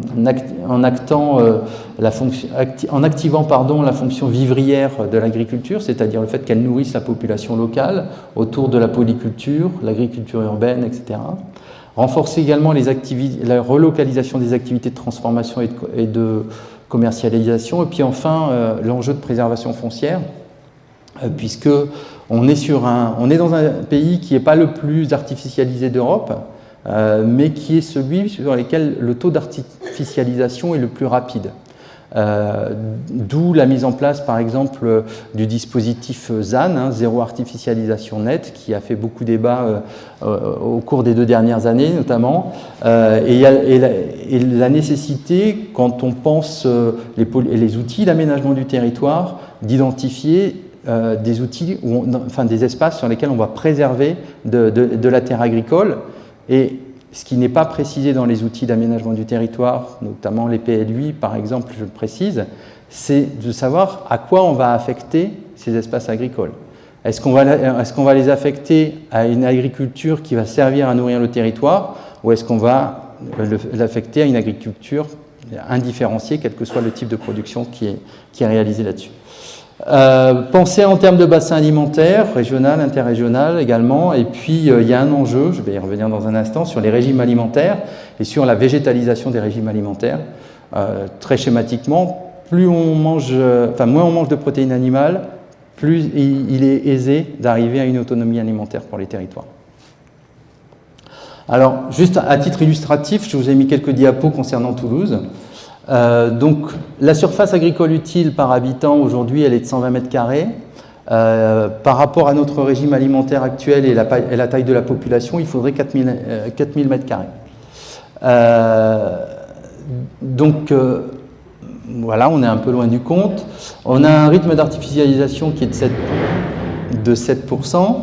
activant la fonction vivrière de l'agriculture, c'est-à-dire le fait qu'elle nourrisse la population locale autour de la polyculture, l'agriculture urbaine, etc. Renforcer également la relocalisation des activités de transformation et de commercialisation. Et puis enfin, l'enjeu de préservation foncière, puisque on est dans un pays qui n'est pas le plus artificialisé d'Europe, mais qui est celui sur lequel le taux d'artificialisation est le plus rapide. D'où la mise en place, par exemple, du dispositif ZAN, zéro artificialisation nette, qui a fait beaucoup débat au cours des 2 dernières années, notamment. Et la nécessité, quand on pense les outils d'aménagement du territoire, d'identifier des outils, des espaces sur lesquels on va préserver de la terre agricole. Et ce qui n'est pas précisé dans les outils d'aménagement du territoire, notamment les PLUI par exemple, je le précise, c'est de savoir à quoi on va affecter ces espaces agricoles. Est-ce qu'on va les affecter à une agriculture qui va servir à nourrir le territoire, ou est-ce qu'on va l'affecter à une agriculture indifférenciée, quel que soit le type de production qui est réalisé là-dessus. Penser en termes de bassin alimentaire, régional, interrégional également, et puis il y a un enjeu, je vais y revenir dans un instant, sur les régimes alimentaires et sur la végétalisation des régimes alimentaires. Très schématiquement, moins on mange de protéines animales, plus il est aisé d'arriver à une autonomie alimentaire pour les territoires. Alors, juste à titre illustratif, je vous ai mis quelques diapos concernant Toulouse. Donc la surface agricole utile par habitant aujourd'hui elle est de 120 mètres carrés. Par rapport à notre régime alimentaire actuel et la taille de la population, il faudrait 4000 mètres carrés. Donc voilà, on est un peu loin du compte. On a un rythme d'artificialisation qui est de 7%.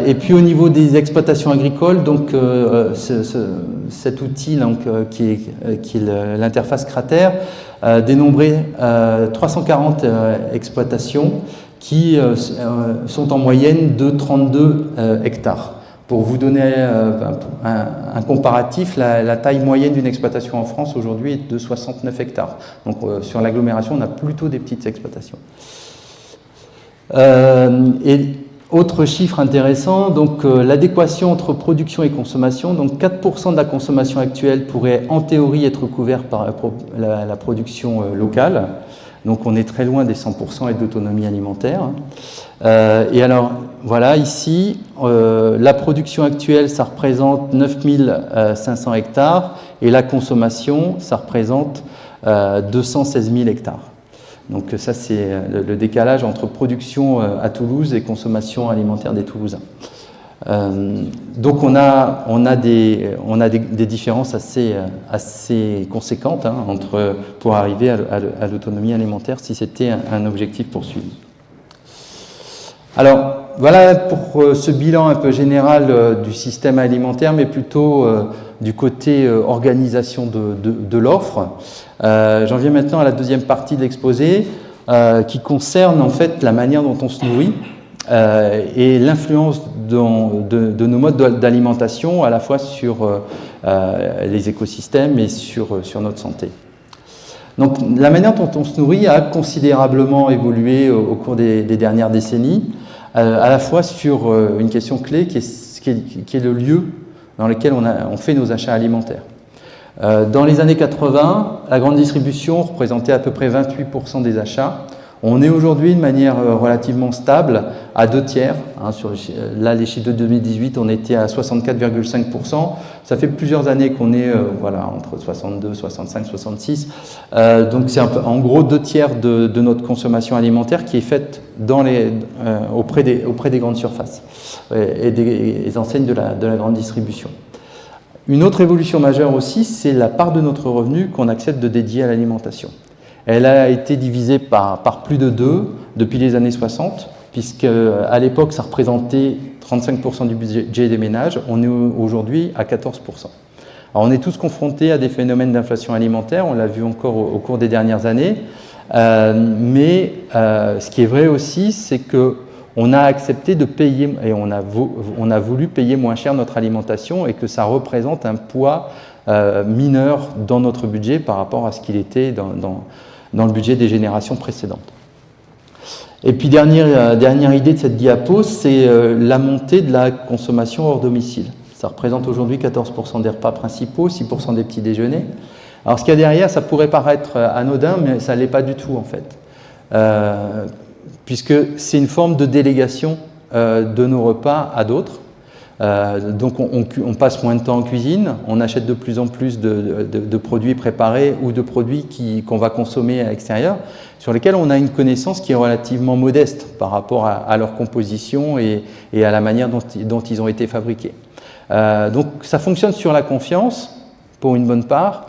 Et puis au niveau des exploitations agricoles, donc cet outil donc, qui est l'interface cratère, dénombrait 340 exploitations qui sont en moyenne de 32 hectares. Pour vous donner un comparatif, la taille moyenne d'une exploitation en France aujourd'hui est de 69 hectares. Donc sur l'agglomération, on a plutôt des petites exploitations. Autre chiffre intéressant, donc l'adéquation entre production et consommation. Donc 4% de la consommation actuelle pourrait en théorie être couvert par la production locale. Donc on est très loin des 100% et d'autonomie alimentaire. Et alors voilà, ici, la production actuelle, ça représente 9500 hectares et la consommation, ça représente 216 000 hectares. Donc ça, c'est le décalage entre production à Toulouse et consommation alimentaire des Toulousains. Donc on a des différences assez conséquentes pour arriver à l'autonomie alimentaire si c'était un objectif poursuivi. Alors voilà pour ce bilan un peu général du système alimentaire, mais plutôt du côté organisation de l'offre. J'en viens maintenant à la deuxième partie de l'exposé qui concerne en fait la manière dont on se nourrit et l'influence de nos modes d'alimentation à la fois sur les écosystèmes et sur notre santé. Donc la manière dont on se nourrit a considérablement évolué au cours des dernières décennies, à la fois sur une question clé qui est le lieu dans lequel on fait nos achats alimentaires. Dans les années 80, la grande distribution représentait à peu près 28% des achats. On est aujourd'hui de manière relativement stable à 2/3. Hein, là, les chiffres de 2018, on était à 64,5%. Ça fait plusieurs années qu'on est voilà, entre 62, 65, 66. Donc c'est en gros 2/3 de notre consommation alimentaire qui est faite auprès des grandes surfaces et des enseignes de la grande distribution. Une autre évolution majeure aussi, c'est la part de notre revenu qu'on accepte de dédier à l'alimentation. Elle a été divisée par plus de 2 depuis les années 60, puisque à l'époque, ça représentait 35% du budget des ménages. On est aujourd'hui à 14%. Alors, on est tous confrontés à des phénomènes d'inflation alimentaire, on l'a vu encore au cours des dernières années. Mais ce qui est vrai aussi, c'est qu'on a accepté de payer et on a voulu payer moins cher notre alimentation et que ça représente un poids mineur dans notre budget par rapport à ce qu'il était dans le budget des générations précédentes. Et puis dernière idée de cette diapo, c'est la montée de la consommation hors domicile. Ça représente aujourd'hui 14% des repas principaux, 6% des petits déjeuners. Alors ce qu'il y a derrière, ça pourrait paraître anodin, mais ça ne l'est pas du tout en fait. Puisque c'est une forme de délégation de nos repas à d'autres. Donc on passe moins de temps en cuisine, on achète de plus en plus de produits préparés ou de produits qu'on va consommer à l'extérieur, sur lesquels on a une connaissance qui est relativement modeste par rapport à leur composition et à la manière dont ils ont été fabriqués. Donc ça fonctionne sur la confiance, pour une bonne part,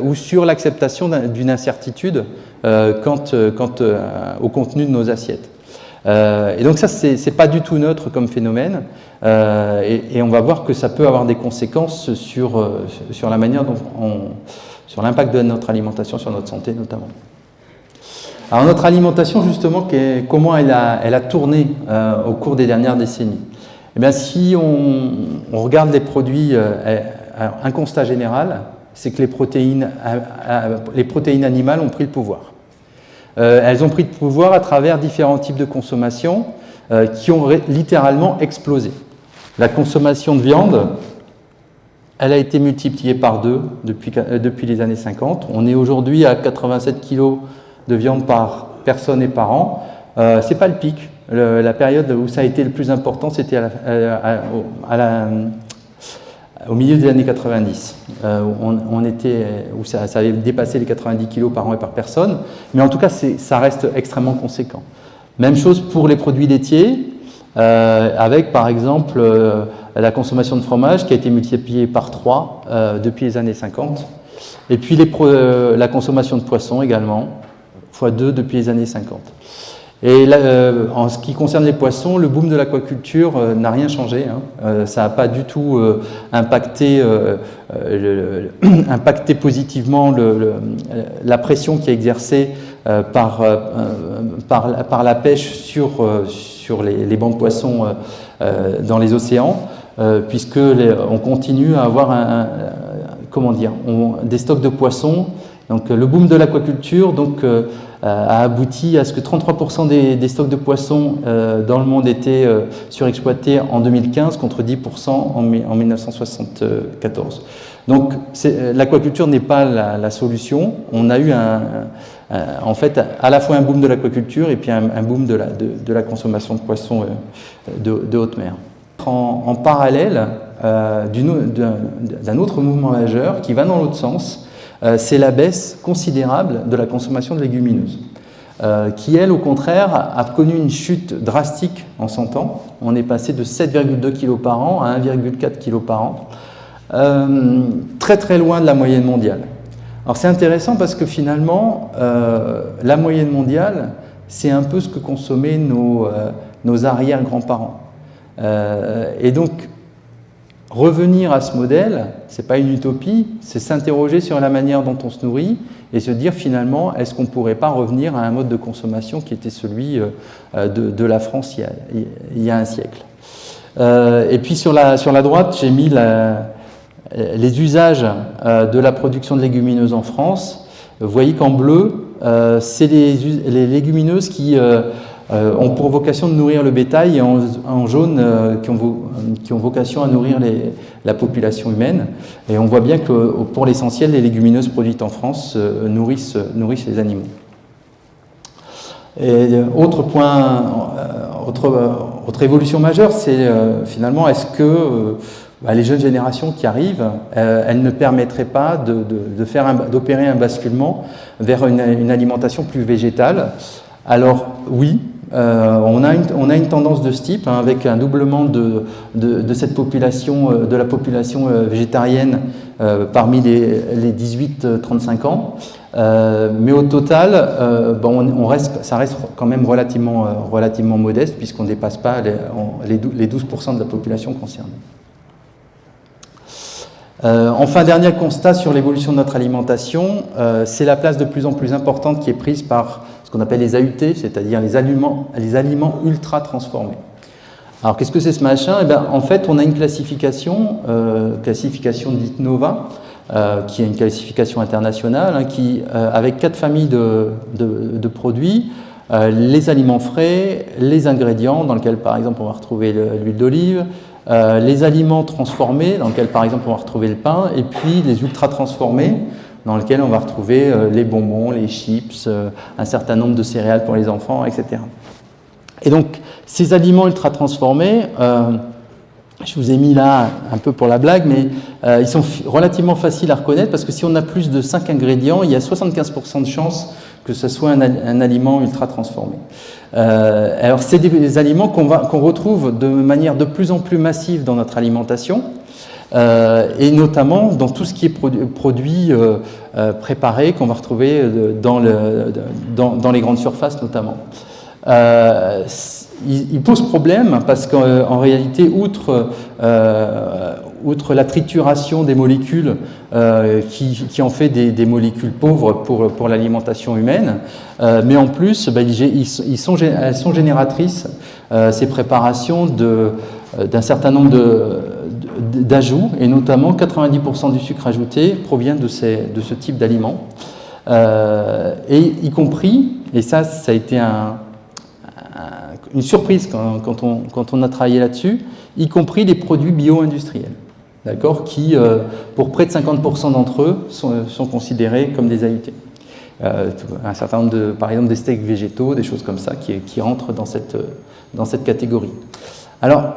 ou sur l'acceptation d'une incertitude quant au contenu de nos assiettes. Et donc ça, c'est pas du tout neutre comme phénomène, et on va voir que ça peut avoir des conséquences sur la manière dont sur l'impact de notre alimentation sur notre santé notamment. Alors notre alimentation justement, comment elle a tourné au cours des dernières décennies. Eh bien, si on regarde les produits, un constat général, c'est que les protéines animales ont pris le pouvoir. Elles ont pris le pouvoir à travers différents types de consommation qui ont littéralement explosé. La consommation de viande, elle a été multipliée par 2 depuis les années 50. On est aujourd'hui à 87 kg de viande par personne et par an. Ce n'est pas le pic. La période où ça a été le plus important, c'était au milieu des années 90, où ça avait dépassé les 90 kg par an et par personne, mais en tout cas, ça reste extrêmement conséquent. Même chose pour les produits laitiers, avec par exemple la consommation de fromage qui a été multipliée par 3 depuis les années 50, et puis la consommation de poissons également, x2 depuis les années 50. Et là, en ce qui concerne les poissons, le boom de l'aquaculture n'a rien changé. Hein. Ça n'a pas du tout impacté positivement la pression qui est exercée par la pêche sur les bancs de poissons dans les océans, puisque on continue à avoir des stocks de poissons. Donc le boom de l'aquaculture a abouti à ce que 33% des stocks de poissons dans le monde étaient surexploités en 2015 contre 10% en 1974. Donc l'aquaculture n'est pas la solution. On a eu en fait à la fois un boom de l'aquaculture et puis un boom de la consommation de poissons de haute mer. En parallèle d'un autre mouvement majeur qui va dans l'autre sens, c'est la baisse considérable de la consommation de légumineuses, qui, elle, au contraire, a connu une chute drastique en 100 ans. On est passé de 7,2 kg par an à 1,4 kg par an, très très loin de la moyenne mondiale. Alors c'est intéressant parce que finalement, la moyenne mondiale, c'est un peu ce que consommaient nos arrière-grands-parents. Et donc, revenir à ce modèle, ce n'est pas une utopie, c'est s'interroger sur la manière dont on se nourrit et se dire finalement, est-ce qu'on ne pourrait pas revenir à un mode de consommation qui était celui de la France il y a un siècle. Et puis sur la droite, j'ai mis les usages de la production de légumineuses en France. Vous voyez qu'en bleu, c'est les légumineuses qui ont pour vocation de nourrir le bétail, et en jaune, qui ont vocation à nourrir la population humaine. Et on voit bien que pour l'essentiel, les légumineuses produites en France nourrissent les animaux. Et autre évolution majeure, c'est finalement, est-ce que les jeunes générations qui arrivent, elles ne permettraient pas d'opérer un basculement vers une alimentation plus végétale? Alors oui, on a une tendance de ce type, hein, avec un doublement de cette population, de la population végétarienne parmi les 18-35 ans. Mais au total, ça reste quand même relativement modeste, puisqu'on ne dépasse pas les 12% de la population concernée. Enfin, dernier constat sur l'évolution de notre alimentation, c'est la place de plus en plus importante qui est prise par ce qu'on appelle les AUT, c'est-à-dire les aliments ultra transformés. Alors, qu'est-ce que c'est ce machin? En fait, on a une classification dite NOVA, qui est une classification internationale, hein, qui, avec 4 familles de produits, les aliments frais, les ingrédients, dans lesquels, par exemple, on va retrouver l'huile d'olive, les aliments transformés, dans lesquels, par exemple, on va retrouver le pain, et puis les ultra transformés, dans lesquels on va retrouver les bonbons, les chips, un certain nombre de céréales pour les enfants, etc. Et donc, ces aliments ultra transformés, je vous ai mis là un peu pour la blague, mais ils sont relativement faciles à reconnaître, parce que si on a plus de 5 ingrédients, il y a 75% de chances que ce soit un aliment ultra transformé. Alors, c'est des aliments qu'on retrouve de manière de plus en plus massive dans notre alimentation, et notamment dans tout ce qui est produits préparés qu'on va retrouver dans les grandes surfaces notamment. Il pose problème parce qu'en réalité, outre la trituration des molécules qui en fait des molécules pauvres pour l'alimentation humaine, mais en plus, elles sont génératrices, ces préparations, d'un certain nombre d'ajouts, et notamment 90% du sucre ajouté provient de ce type d'aliments, et y compris, et ça a été une surprise quand on a travaillé là-dessus, y compris des produits bio-industriels, d'accord, qui, pour près de 50% d'entre eux, sont considérés comme des AUT. Un certain nombre par exemple, des steaks végétaux, des choses comme ça, qui rentrent dans cette catégorie. Alors,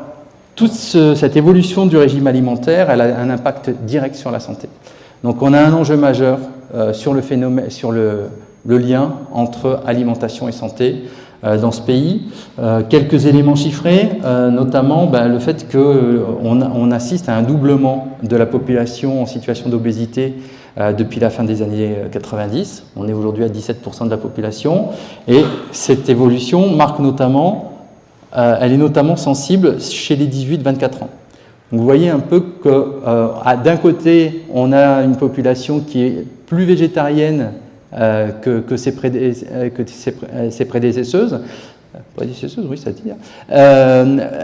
toute cette évolution du régime alimentaire, elle a un impact direct sur la santé. Donc, on a un enjeu majeur sur le phénomène, sur le lien entre alimentation et santé dans ce pays. Quelques éléments chiffrés, notamment le fait qu'on assiste à un doublement de la population en situation d'obésité depuis la fin des années 90. On est aujourd'hui à 17% de la population, et cette évolution marque notamment, elle est notamment sensible chez les 18-24 ans. Donc vous voyez un peu que d'un côté, on a une population qui est plus végétarienne que ses prédécesseuses. Prédécesseuses, oui, ça dit.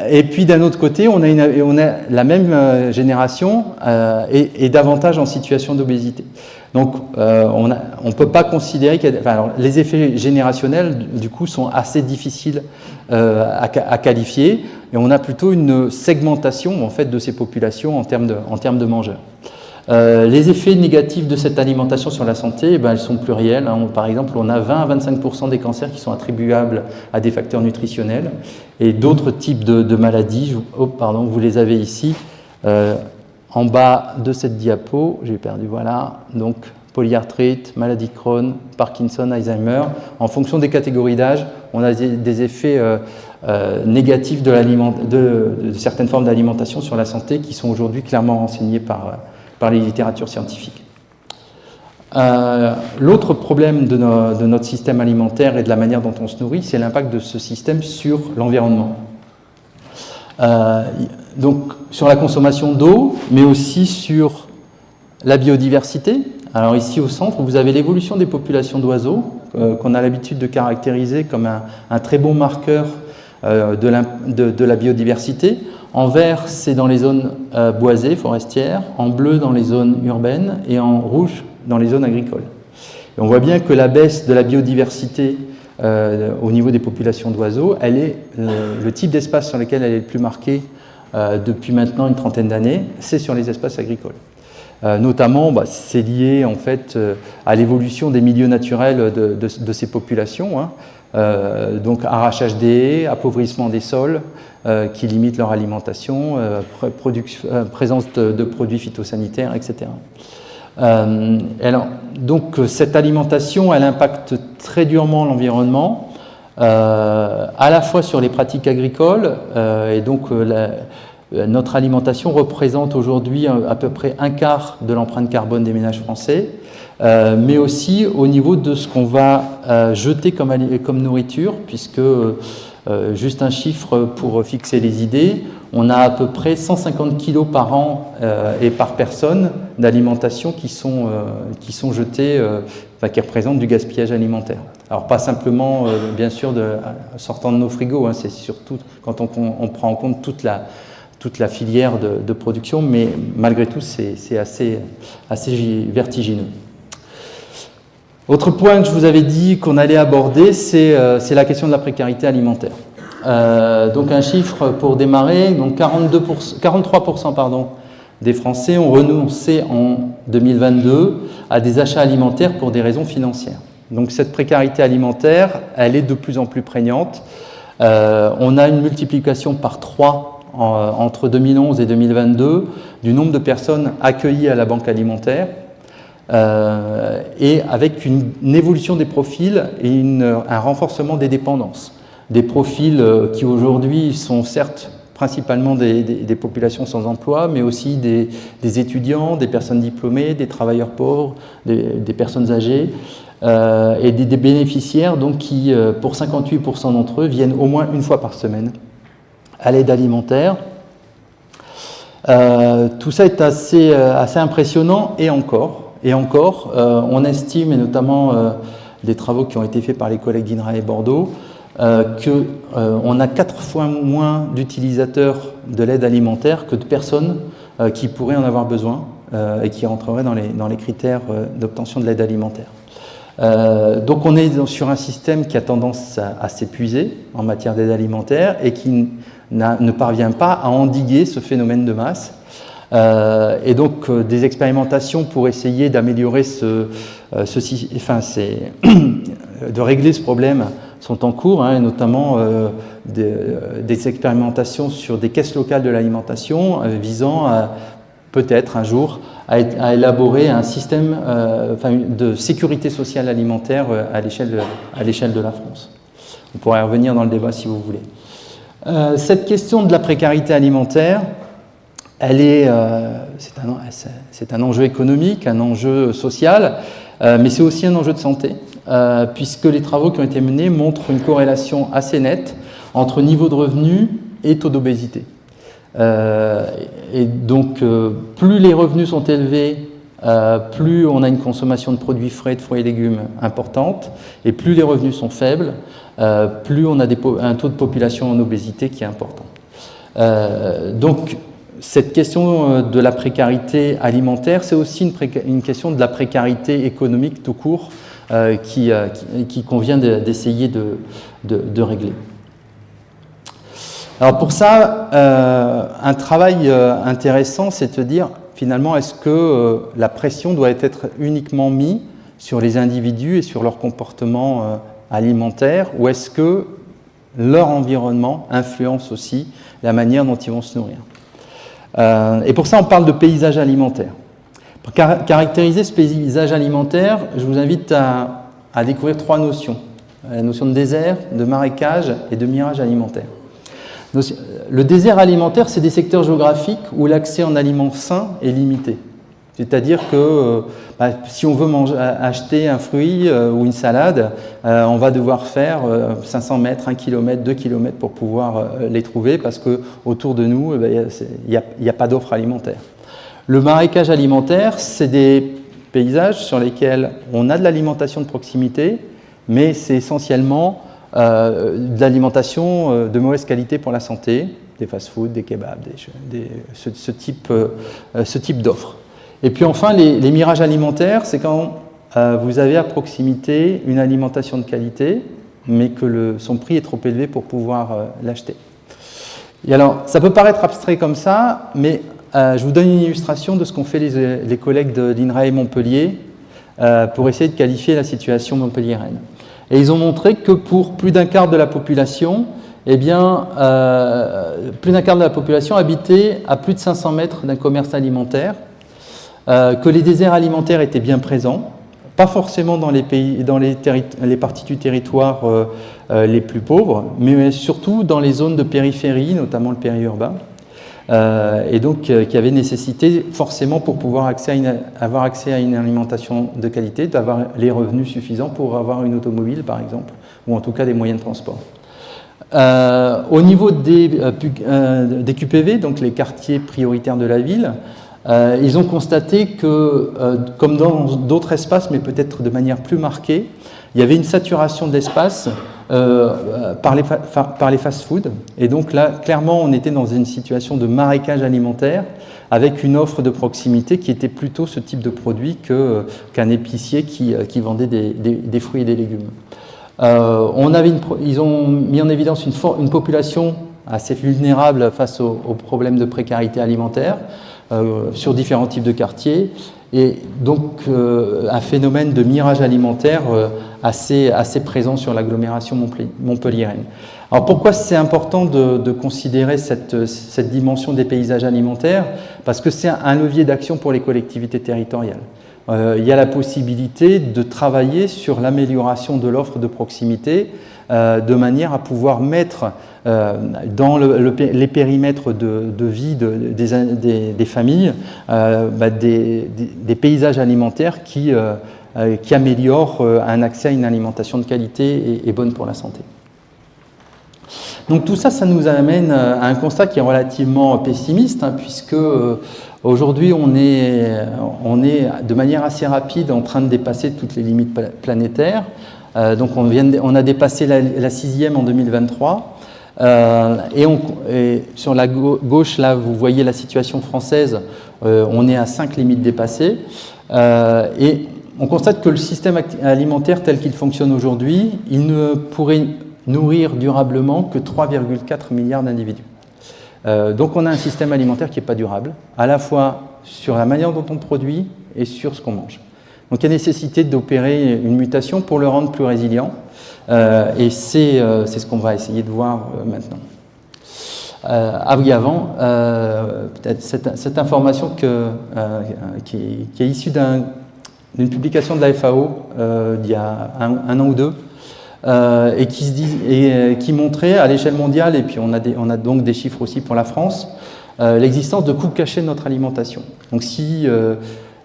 Et puis d'un autre côté, on a la même génération et davantage en situation d'obésité. Donc on ne peut pas considérer les effets générationnels du coup sont assez difficiles à qualifier, et on a plutôt une segmentation en fait de ces populations en termes de mangeurs. Les effets négatifs de cette alimentation sur la santé, elles sont pluriels. Par exemple, on a 20 à 25% des cancers qui sont attribuables à des facteurs nutritionnels, et d'autres types de maladies. Vous les avez ici en bas de cette diapo. J'ai perdu, voilà. Donc, polyarthrite, maladie de Crohn, Parkinson, Alzheimer. En fonction des catégories d'âge, on a des effets négatifs de certaines formes d'alimentation sur la santé qui sont aujourd'hui clairement renseignés par les littératures scientifiques. L'autre problème de notre système alimentaire et de la manière dont on se nourrit, c'est l'impact de ce système sur l'environnement. Donc sur la consommation d'eau, mais aussi sur la biodiversité. Alors ici au centre, vous avez l'évolution des populations d'oiseaux, qu'on a l'habitude de caractériser comme un très bon marqueur de la biodiversité. En vert, c'est dans les zones boisées, forestières, en bleu dans les zones urbaines, et en rouge dans les zones agricoles. Et on voit bien que la baisse de la biodiversité au niveau des populations d'oiseaux, elle est le type d'espace sur lequel elle est le plus marquée depuis maintenant une trentaine d'années, c'est sur les espaces agricoles. Notamment, c'est lié en fait à l'évolution des milieux naturels de ces populations, hein. Donc arrachage des haies, appauvrissement des sols qui limitent leur alimentation, présence de produits phytosanitaires, etc. Alors, donc cette alimentation, elle impacte très durement l'environnement, à la fois sur les pratiques agricoles, et donc notre alimentation représente aujourd'hui à peu près un quart de l'empreinte carbone des ménages français, mais aussi au niveau de ce qu'on va jeter comme nourriture, puisque, juste un chiffre pour fixer les idées, on a à peu près 150 kg par an et par personne d'alimentation qui sont jetés, qui représentent du gaspillage alimentaire. Alors pas simplement, bien sûr, sortant de nos frigos, hein, c'est surtout quand on prend en compte toute la filière de production, mais malgré tout, c'est assez vertigineux. Autre point que je vous avais dit qu'on allait aborder, c'est la question de la précarité alimentaire. Donc un chiffre pour démarrer, donc 43% des Français ont renoncé en 2022 à des achats alimentaires pour des raisons financières. Donc cette précarité alimentaire, elle est de plus en plus prégnante. On a une multiplication par 3 entre 2011 et 2022 du nombre de personnes accueillies à la banque alimentaire, et avec une évolution des profils et un renforcement des dépendances. Des profils qui aujourd'hui sont certes principalement des populations sans emploi, mais aussi des étudiants, des personnes diplômées, des travailleurs pauvres, des personnes âgées, et des bénéficiaires donc, qui, pour 58% d'entre eux, viennent au moins une fois par semaine à l'aide alimentaire. Tout ça est assez impressionnant, et encore, on estime, et notamment des travaux qui ont été faits par les collègues d'INRA et Bordeaux, qu'on a 4 fois moins d'utilisateurs de l'aide alimentaire que de personnes qui pourraient en avoir besoin et qui rentreraient dans les critères d'obtention de l'aide alimentaire. Donc on est sur un système qui a tendance à s'épuiser en matière d'aide alimentaire et qui ne parvient pas à endiguer ce phénomène de masse. Et donc des expérimentations pour essayer d'améliorer de régler ce problème sont en cours, hein, et notamment des expérimentations sur des caisses locales de l'alimentation visant peut-être un jour à élaborer un système de sécurité sociale alimentaire à l'échelle de la France. On pourrait y revenir dans le débat si vous voulez. Cette question de la précarité alimentaire, c'est un enjeu économique, un enjeu social, mais c'est aussi un enjeu de santé, puisque les travaux qui ont été menés montrent une corrélation assez nette entre niveau de revenu et taux d'obésité. Et donc, plus les revenus sont élevés, plus on a une consommation de produits frais, de fruits et légumes importante, et plus les revenus sont faibles, plus on a un taux de population en obésité qui est important. Donc, cette question de la précarité alimentaire, c'est aussi une question de la précarité économique tout court qui convient d'essayer de régler. Alors pour ça, un travail intéressant, c'est de dire finalement est-ce que la pression doit être uniquement mise sur les individus et sur leur comportement alimentaire, ou est-ce que leur environnement influence aussi la manière dont ils vont se nourrir. Et pour ça, on parle de paysage alimentaire. Pour caractériser ce paysage alimentaire, je vous invite à découvrir 3 notions. La notion de désert, de marécage et de mirage alimentaire. Le désert alimentaire, c'est des secteurs géographiques où l'accès en aliments sains est limité. C'est-à-dire que si on veut acheter un fruit ou une salade, on va devoir faire 500 mètres, 1 km, 2 km pour pouvoir les trouver parce qu'autour de nous, il n'y a pas d'offre alimentaire. Le marécage alimentaire, c'est des paysages sur lesquels on a de l'alimentation de proximité, mais c'est essentiellement de l'alimentation de mauvaise qualité pour la santé, des fast-foods, des kebabs, ce type d'offres. Et puis enfin, les mirages alimentaires, c'est quand vous avez à proximité une alimentation de qualité, mais que son prix est trop élevé pour pouvoir l'acheter. Et alors, ça peut paraître abstrait comme ça, mais je vous donne une illustration de ce qu'ont fait les collègues de l'INRAE Montpellier pour essayer de qualifier la situation montpelliéraine. Et ils ont montré que pour plus d'un quart de la population, eh bien, plus d'un quart de la population habitait à plus de 500 mètres d'un commerce alimentaire, que les déserts alimentaires étaient bien présents, pas forcément dans les parties du territoire les plus pauvres, mais surtout dans les zones de périphérie, notamment le périurbain, et donc qui avait nécessité forcément pour pouvoir avoir accès à une alimentation de qualité, d'avoir les revenus suffisants pour avoir une automobile par exemple, ou en tout cas des moyens de transport. Au niveau des QPV, donc les quartiers prioritaires de la ville, ils ont constaté que, comme dans d'autres espaces, mais peut-être de manière plus marquée, il y avait une saturation de l'espace par les fast-foods. Et donc là, clairement, on était dans une situation de marécage alimentaire avec une offre de proximité qui était plutôt ce type de produit qu'un épicier qui vendait des fruits et des légumes. Ils ont mis en évidence une population assez vulnérable face aux problèmes de précarité alimentaire sur différents types de quartiers, et donc un phénomène de mirage alimentaire assez présent sur l'agglomération montpelliéraine. Alors pourquoi c'est important de considérer cette dimension des paysages alimentaires? Parce que c'est un levier d'action pour les collectivités territoriales. Il y a la possibilité de travailler sur l'amélioration de l'offre de proximité de manière à pouvoir mettre dans les périmètres de vie des familles des paysages alimentaires qui améliorent un accès à une alimentation de qualité et bonne pour la santé. Donc tout ça, ça nous amène à un constat qui est relativement pessimiste, puisque aujourd'hui on est de manière assez rapide en train de dépasser toutes les limites planétaires. Donc on a dépassé la 6e en 2023. Et sur la gauche, là, vous voyez la situation française, on est à 5 limites dépassées. Et on constate que le système alimentaire tel qu'il fonctionne aujourd'hui, il ne pourrait nourrir durablement que 3,4 milliards d'individus. Donc on a un système alimentaire qui n'est pas durable, à la fois sur la manière dont on produit et sur ce qu'on mange. Donc il y a nécessité d'opérer une mutation pour le rendre plus résilient, et c'est ce qu'on va essayer de voir maintenant. Avant, peut-être cette information qui est issue d'une publication de la FAO d'il y a un an ou deux, et qui montrait à l'échelle mondiale, et puis on a donc des chiffres aussi pour la France, l'existence de coûts cachés de notre alimentation. Donc si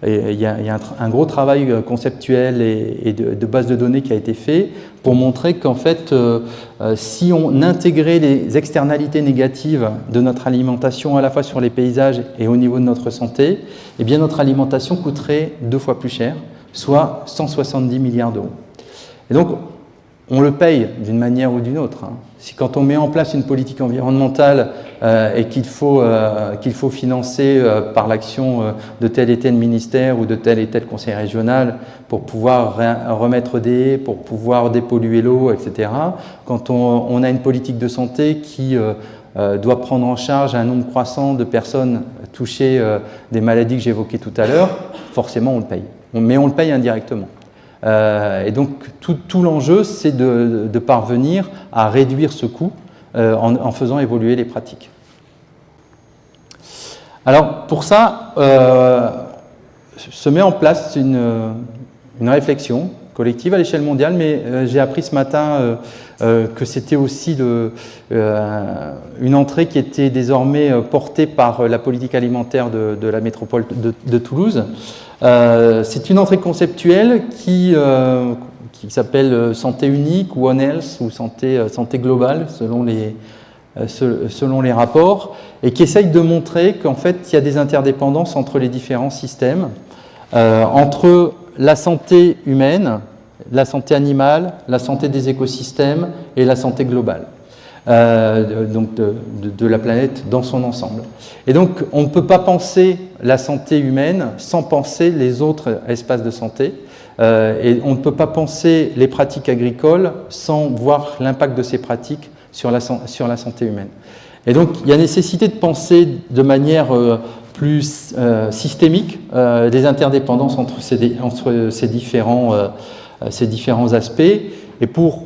il y a un gros travail conceptuel et de base de données qui a été fait pour montrer qu'en fait, si on intégrait les externalités négatives de notre alimentation à la fois sur les paysages et au niveau de notre santé, eh bien notre alimentation coûterait 2 fois plus cher, soit 170 milliards d'euros. Et donc, on le paye d'une manière ou d'une autre. Si quand on met en place une politique environnementale et qu'il faut financer par l'action de tel et tel ministère ou de tel et tel conseil régional pour pouvoir remettre des haies, pour pouvoir dépolluer l'eau, etc. Quand on a une politique de santé qui doit prendre en charge un nombre croissant de personnes touchées des maladies que j'évoquais tout à l'heure, forcément on le paye. Mais on le paye indirectement. Et donc tout l'enjeu, c'est de parvenir à réduire ce coût en faisant évoluer les pratiques. Alors pour ça, se met en place une réflexion collective à l'échelle mondiale, mais j'ai appris ce matin que c'était aussi une entrée qui était désormais portée par la politique alimentaire de la métropole de Toulouse. C'est une entrée conceptuelle qui s'appelle santé unique ou One Health ou santé globale selon les rapports, et qui essaye de montrer qu'en fait il y a des interdépendances entre les différents systèmes, entre la santé humaine, la santé animale, la santé des écosystèmes et la santé globale. Donc de la planète dans son ensemble. Et donc on ne peut pas penser la santé humaine sans penser les autres espaces de santé. et on ne peut pas penser les pratiques agricoles sans voir l'impact de ces pratiques sur la santé humaine. Et donc, il y a nécessité de penser de manière plus systémique des interdépendances entre ces différents aspects. Et pour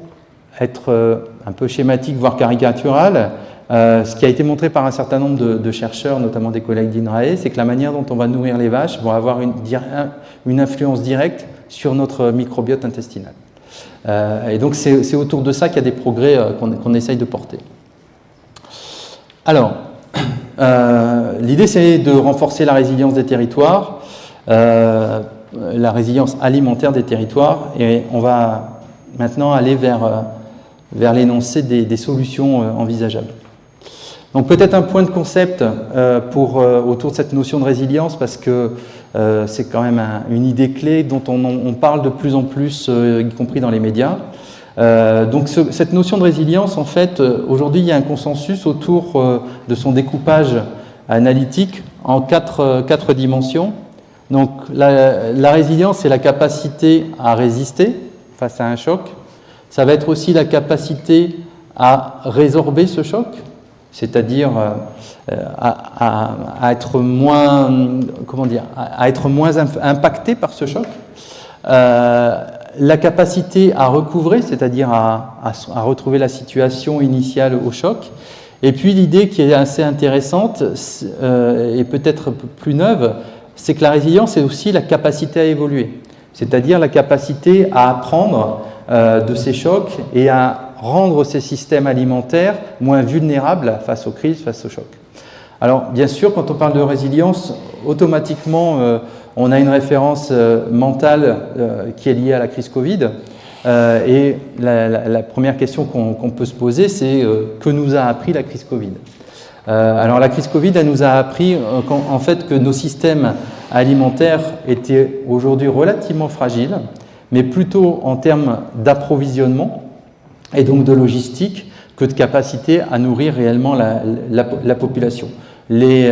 être un peu schématique, voire caricatural, ce qui a été montré par un certain nombre de chercheurs, notamment des collègues d'INRAE, c'est que la manière dont on va nourrir les vaches va avoir une influence directe sur notre microbiote intestinal. Et donc c'est autour de ça qu'il y a des progrès qu'on essaye de porter. Alors, l'idée c'est de renforcer la résilience des territoires, la résilience alimentaire des territoires, et on va maintenant aller vers l'énoncé des solutions envisageables. Donc peut-être un point de concept autour de cette notion de résilience, parce que c'est quand même une idée clé dont on parle de plus en plus, y compris dans les médias. Donc cette notion de résilience, en fait, aujourd'hui, il y a un consensus autour de son découpage analytique en quatre dimensions. Donc la résilience, c'est la capacité à résister face à un choc. Ça va être aussi la capacité à résorber ce choc, c'est-à-dire à être moins, à être moins impacté par ce choc. La capacité à recouvrer, c'est-à-dire à retrouver la situation initiale au choc. Et puis l'idée qui est assez intéressante et peut-être plus neuve, c'est que la résilience, c'est aussi la capacité à évoluer, c'est-à-dire la capacité à apprendre de ces chocs et à rendre ces systèmes alimentaires moins vulnérables face aux crises, face aux chocs. Alors, bien sûr, quand on parle de résilience, automatiquement, on a une référence mentale qui est liée à la crise Covid. Et la première question qu'on peut se poser, c'est que nous a appris la crise Covid ? Alors, la crise Covid, elle nous a appris en fait que nos systèmes alimentaires étaient aujourd'hui relativement fragiles, mais plutôt en termes d'approvisionnement et donc de logistique que de capacité à nourrir réellement la population. Les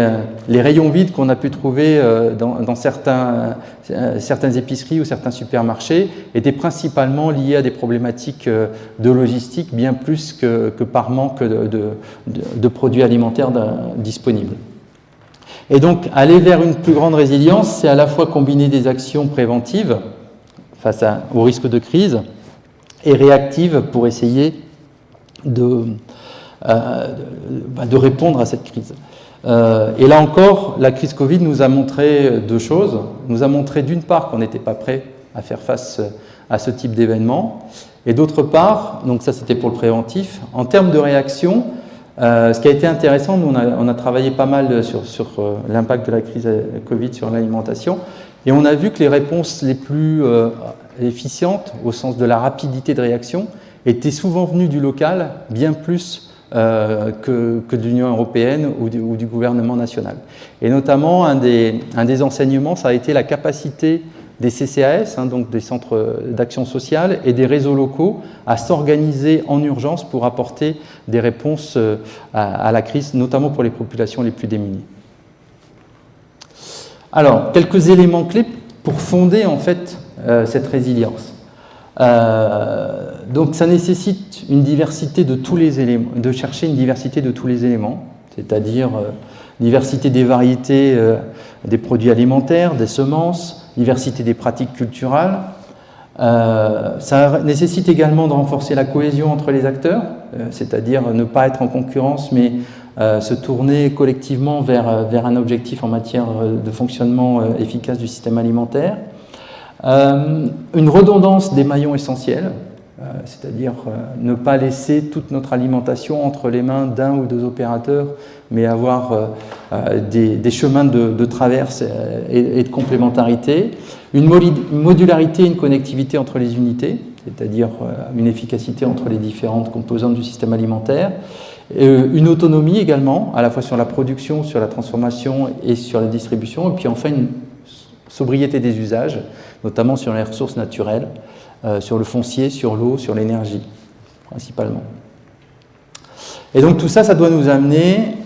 rayons vides qu'on a pu trouver dans certaines épiceries ou certains supermarchés étaient principalement liés à des problématiques de logistique, bien plus que par manque de produits alimentaires disponibles. Et donc, aller vers une plus grande résilience, c'est à la fois combiner des actions préventives face au risque de crise et réactives pour essayer de répondre à cette crise. Et là encore, la crise Covid nous a montré deux choses. Nous a montré d'une part qu'on n'était pas prêt à faire face à ce type d'événement, et d'autre part, donc ça c'était pour le préventif, en termes de réaction, ce qui a été intéressant, nous on a travaillé pas mal sur l'impact de la crise Covid sur l'alimentation, et on a vu que les réponses les plus efficientes, au sens de la rapidité de réaction, étaient souvent venues du local, bien plus que de l'Union européenne ou du gouvernement national. Et notamment, un des enseignements, ça a été la capacité des CCAS, donc des centres d'action sociale, et des réseaux locaux à s'organiser en urgence pour apporter des réponses à la crise, notamment pour les populations les plus démunies. Alors, quelques éléments clés pour fonder en fait cette résilience. Donc ça nécessite une diversité de tous les éléments, de chercher une diversité de tous les éléments, c'est-à-dire diversité des variétés des produits alimentaires, des semences, diversité des pratiques culturelles. Ça nécessite également de renforcer la cohésion entre les acteurs, c'est-à-dire ne pas être en concurrence, mais se tourner collectivement vers un objectif en matière de fonctionnement efficace du système alimentaire. Une redondance des maillons essentiels, c'est-à-dire ne pas laisser toute notre alimentation entre les mains d'un ou deux opérateurs, mais avoir des chemins de traverse et de complémentarité. Une modularité et une connectivité entre les unités, c'est-à-dire une efficacité entre les différentes composantes du système alimentaire. Une autonomie également, à la fois sur la production, sur la transformation et sur la distribution. Et puis enfin une sobriété des usages, notamment sur les ressources naturelles, sur le foncier, sur l'eau, sur l'énergie, principalement. Et donc tout ça, ça doit nous amener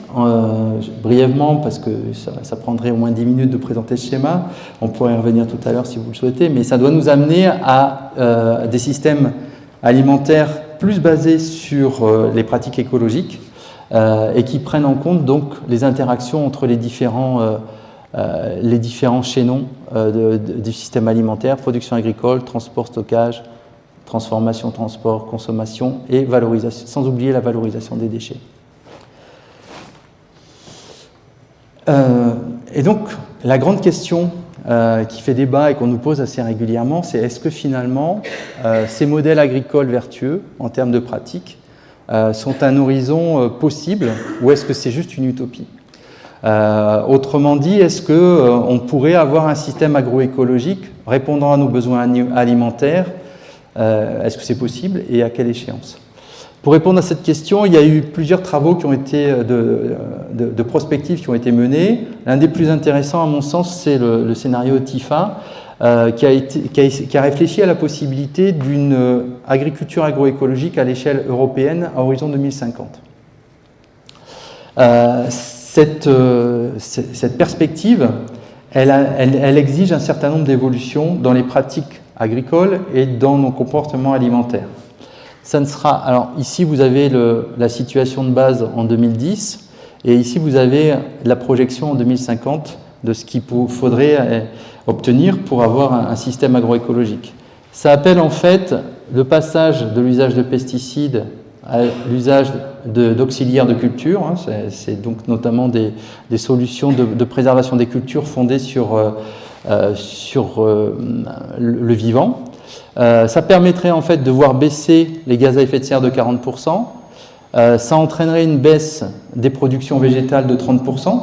brièvement, parce que ça prendrait au moins 10 minutes de présenter ce schéma, on pourrait y revenir tout à l'heure si vous le souhaitez, mais ça doit nous amener à des systèmes alimentaires plus basés sur les pratiques écologiques et qui prennent en compte donc les interactions entre les différents chaînons du système alimentaire, production agricole, transport, stockage, transformation, transport, consommation et valorisation, sans oublier la valorisation des déchets. Et donc, la grande question qui fait débat et qu'on nous pose assez régulièrement, c'est est-ce que finalement, ces modèles agricoles vertueux, en termes de pratique, sont un horizon possible ou est-ce que c'est juste une utopie ? Autrement dit, est-ce qu'on pourrait avoir un système agroécologique répondant à nos besoins alimentaires? Est-ce que c'est possible et à quelle échéance? Pour répondre à cette question, il y a eu plusieurs travaux qui ont été de prospective qui ont été menés. L'un des plus intéressants, à mon sens, c'est le scénario TIFA, qui a réfléchi à la possibilité d'une agriculture agroécologique à l'échelle européenne à horizon 2050. Cette perspective, elle exige un certain nombre d'évolutions dans les pratiques agricoles et dans nos comportements alimentaires. Ça ne sera, alors ici vous avez la situation de base en 2010 et ici vous avez la projection en 2050 de ce qu'il faudrait obtenir pour avoir un système agroécologique. Ça appelle en fait le passage de l'usage de pesticides à l'usage d'auxiliaires de culture, hein, c'est donc notamment des solutions de préservation des cultures fondées sur le vivant. Ça permettrait en fait de voir baisser les gaz à effet de serre de 40%, ça entraînerait une baisse des productions végétales de 30%,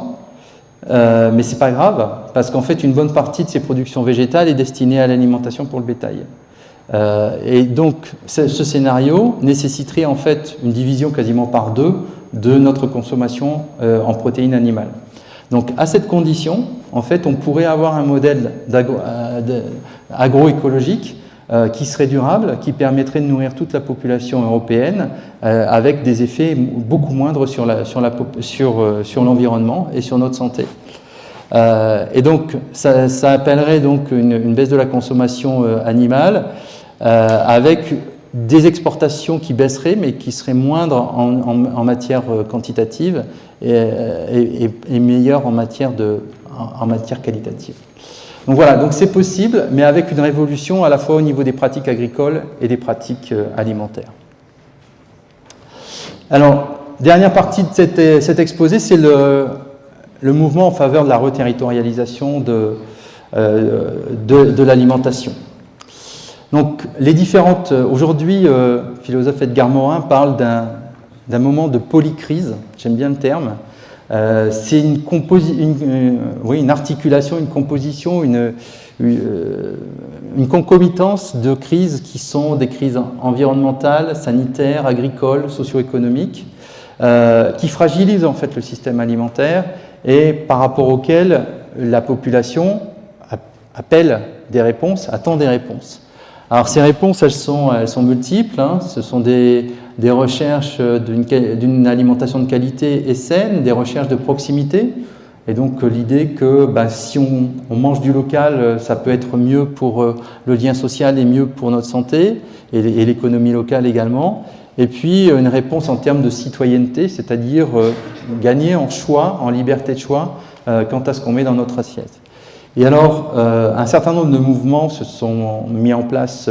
mais c'est pas grave, parce qu'en fait une bonne partie de ces productions végétales est destinée à l'alimentation pour le bétail. Et donc ce scénario nécessiterait en fait une division quasiment par deux de notre consommation en protéines animales. Donc à cette condition, en fait, on pourrait avoir un modèle agroécologique qui serait durable, qui permettrait de nourrir toute la population européenne avec des effets beaucoup moindres sur l'environnement et sur notre santé. Et donc ça appellerait donc une baisse de la consommation animale avec des exportations qui baisseraient mais qui seraient moindres en matière quantitative et meilleures en matière qualitative. Donc voilà, donc c'est possible, mais avec une révolution à la fois au niveau des pratiques agricoles et des pratiques alimentaires. Alors, dernière partie de cet exposé, c'est le mouvement en faveur de la reterritorialisation de l'alimentation. Donc, les différentes... Aujourd'hui, le philosophe Edgar Morin parle d'un moment de polycrise, j'aime bien le terme. C'est une articulation, une composition, une concomitance de crises qui sont des crises environnementales, sanitaires, agricoles, socio-économiques, qui fragilisent en fait le système alimentaire et par rapport auxquelles la population appelle des réponses, attend des réponses. Alors ces réponses, elles sont multiples, hein. Ce sont des recherches d'une alimentation de qualité et saine, des recherches de proximité, et donc l'idée que si on mange du local, ça peut être mieux pour le lien social et mieux pour notre santé, et l'économie locale également, et puis une réponse en termes de citoyenneté, c'est-à-dire gagner en choix, en liberté de choix, quant à ce qu'on met dans notre assiette. Et alors, un certain nombre de mouvements se sont mis en place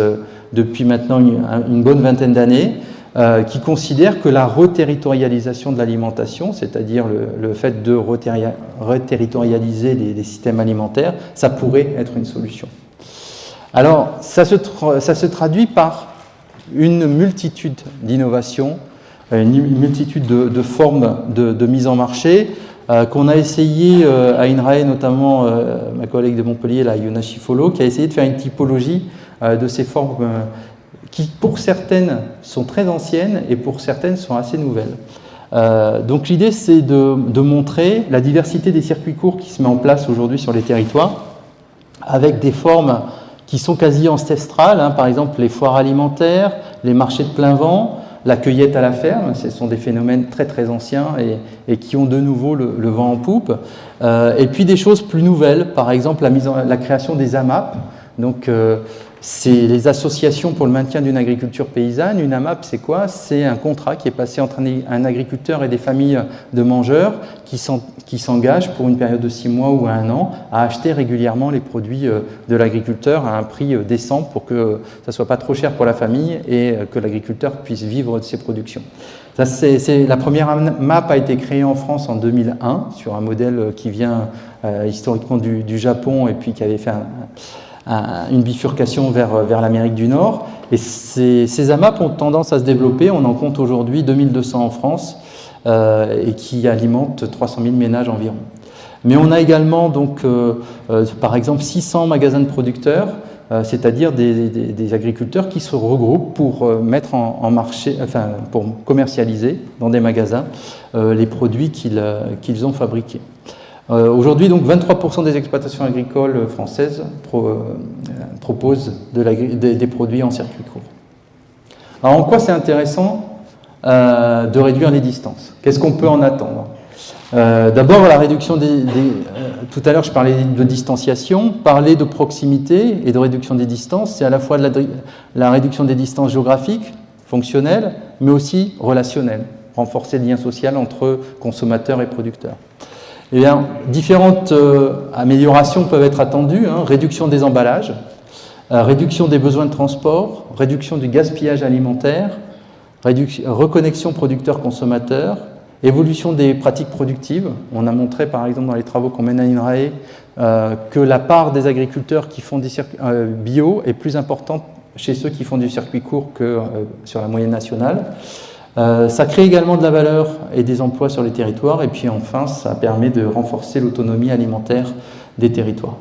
depuis maintenant une bonne vingtaine d'années, qui considèrent que la reterritorialisation de l'alimentation, c'est-à-dire le fait de reterritorialiser les systèmes alimentaires, ça pourrait être une solution. Alors, ça se traduit par une multitude d'innovations, une multitude de formes de mise en marché, qu'on a essayé à INRAE, notamment ma collègue de Montpellier, la Yona Chifolo, qui a essayé de faire une typologie de ces formes qui, pour certaines, sont très anciennes et pour certaines, sont assez nouvelles. Donc l'idée, c'est de montrer la diversité des circuits courts qui se met en place aujourd'hui sur les territoires, avec des formes qui sont quasi ancestrales, hein, par exemple les foires alimentaires, les marchés de plein vent, la cueillette à la ferme. Ce sont des phénomènes très très anciens et qui ont de nouveau le vent en poupe. Et puis des choses plus nouvelles, par exemple la création des AMAP. Donc c'est les associations pour le maintien d'une agriculture paysanne. Une AMAP, c'est quoi? C'est un contrat qui est passé entre un agriculteur et des familles de mangeurs qui s'engagent pour une période de 6 mois ou 1 an à acheter régulièrement les produits de l'agriculteur à un prix décent pour que ça ne soit pas trop cher pour la famille et que l'agriculteur puisse vivre de ses productions. Ça, la première AMAP a été créée en France en 2001 sur un modèle qui vient historiquement du Japon et puis qui avait fait une bifurcation vers l'Amérique du Nord. Et ces AMAP ont tendance à se développer. On en compte aujourd'hui 2200 en France et qui alimentent 300 000 ménages environ. Mais on a également donc, par exemple 600 magasins de producteurs, c'est-à-dire des agriculteurs qui se regroupent pour mettre en marché, enfin pour commercialiser dans des magasins les produits qu'ils ont fabriqués. Aujourd'hui, donc 23% des exploitations agricoles françaises proposent des produits en circuit court. Alors en quoi c'est intéressant de réduire les distances? Qu'est-ce qu'on peut en attendre? D'abord, la réduction tout à l'heure, je parlais de distanciation. Parler de proximité et de réduction des distances, c'est à la fois la réduction des distances géographiques, fonctionnelles, mais aussi relationnelles. Renforcer le lien social entre consommateurs et producteurs. Eh bien, différentes améliorations peuvent être attendues. Réduction des emballages, réduction des besoins de transport, réduction du gaspillage alimentaire, reconnexion producteurs-consommateurs, évolution des pratiques productives. On a montré par exemple dans les travaux qu'on mène à INRAE que la part des agriculteurs qui font des bio est plus importante chez ceux qui font du circuit court que sur la moyenne nationale. Ça crée également de la valeur et des emplois sur les territoires et puis enfin ça permet de renforcer l'autonomie alimentaire des territoires.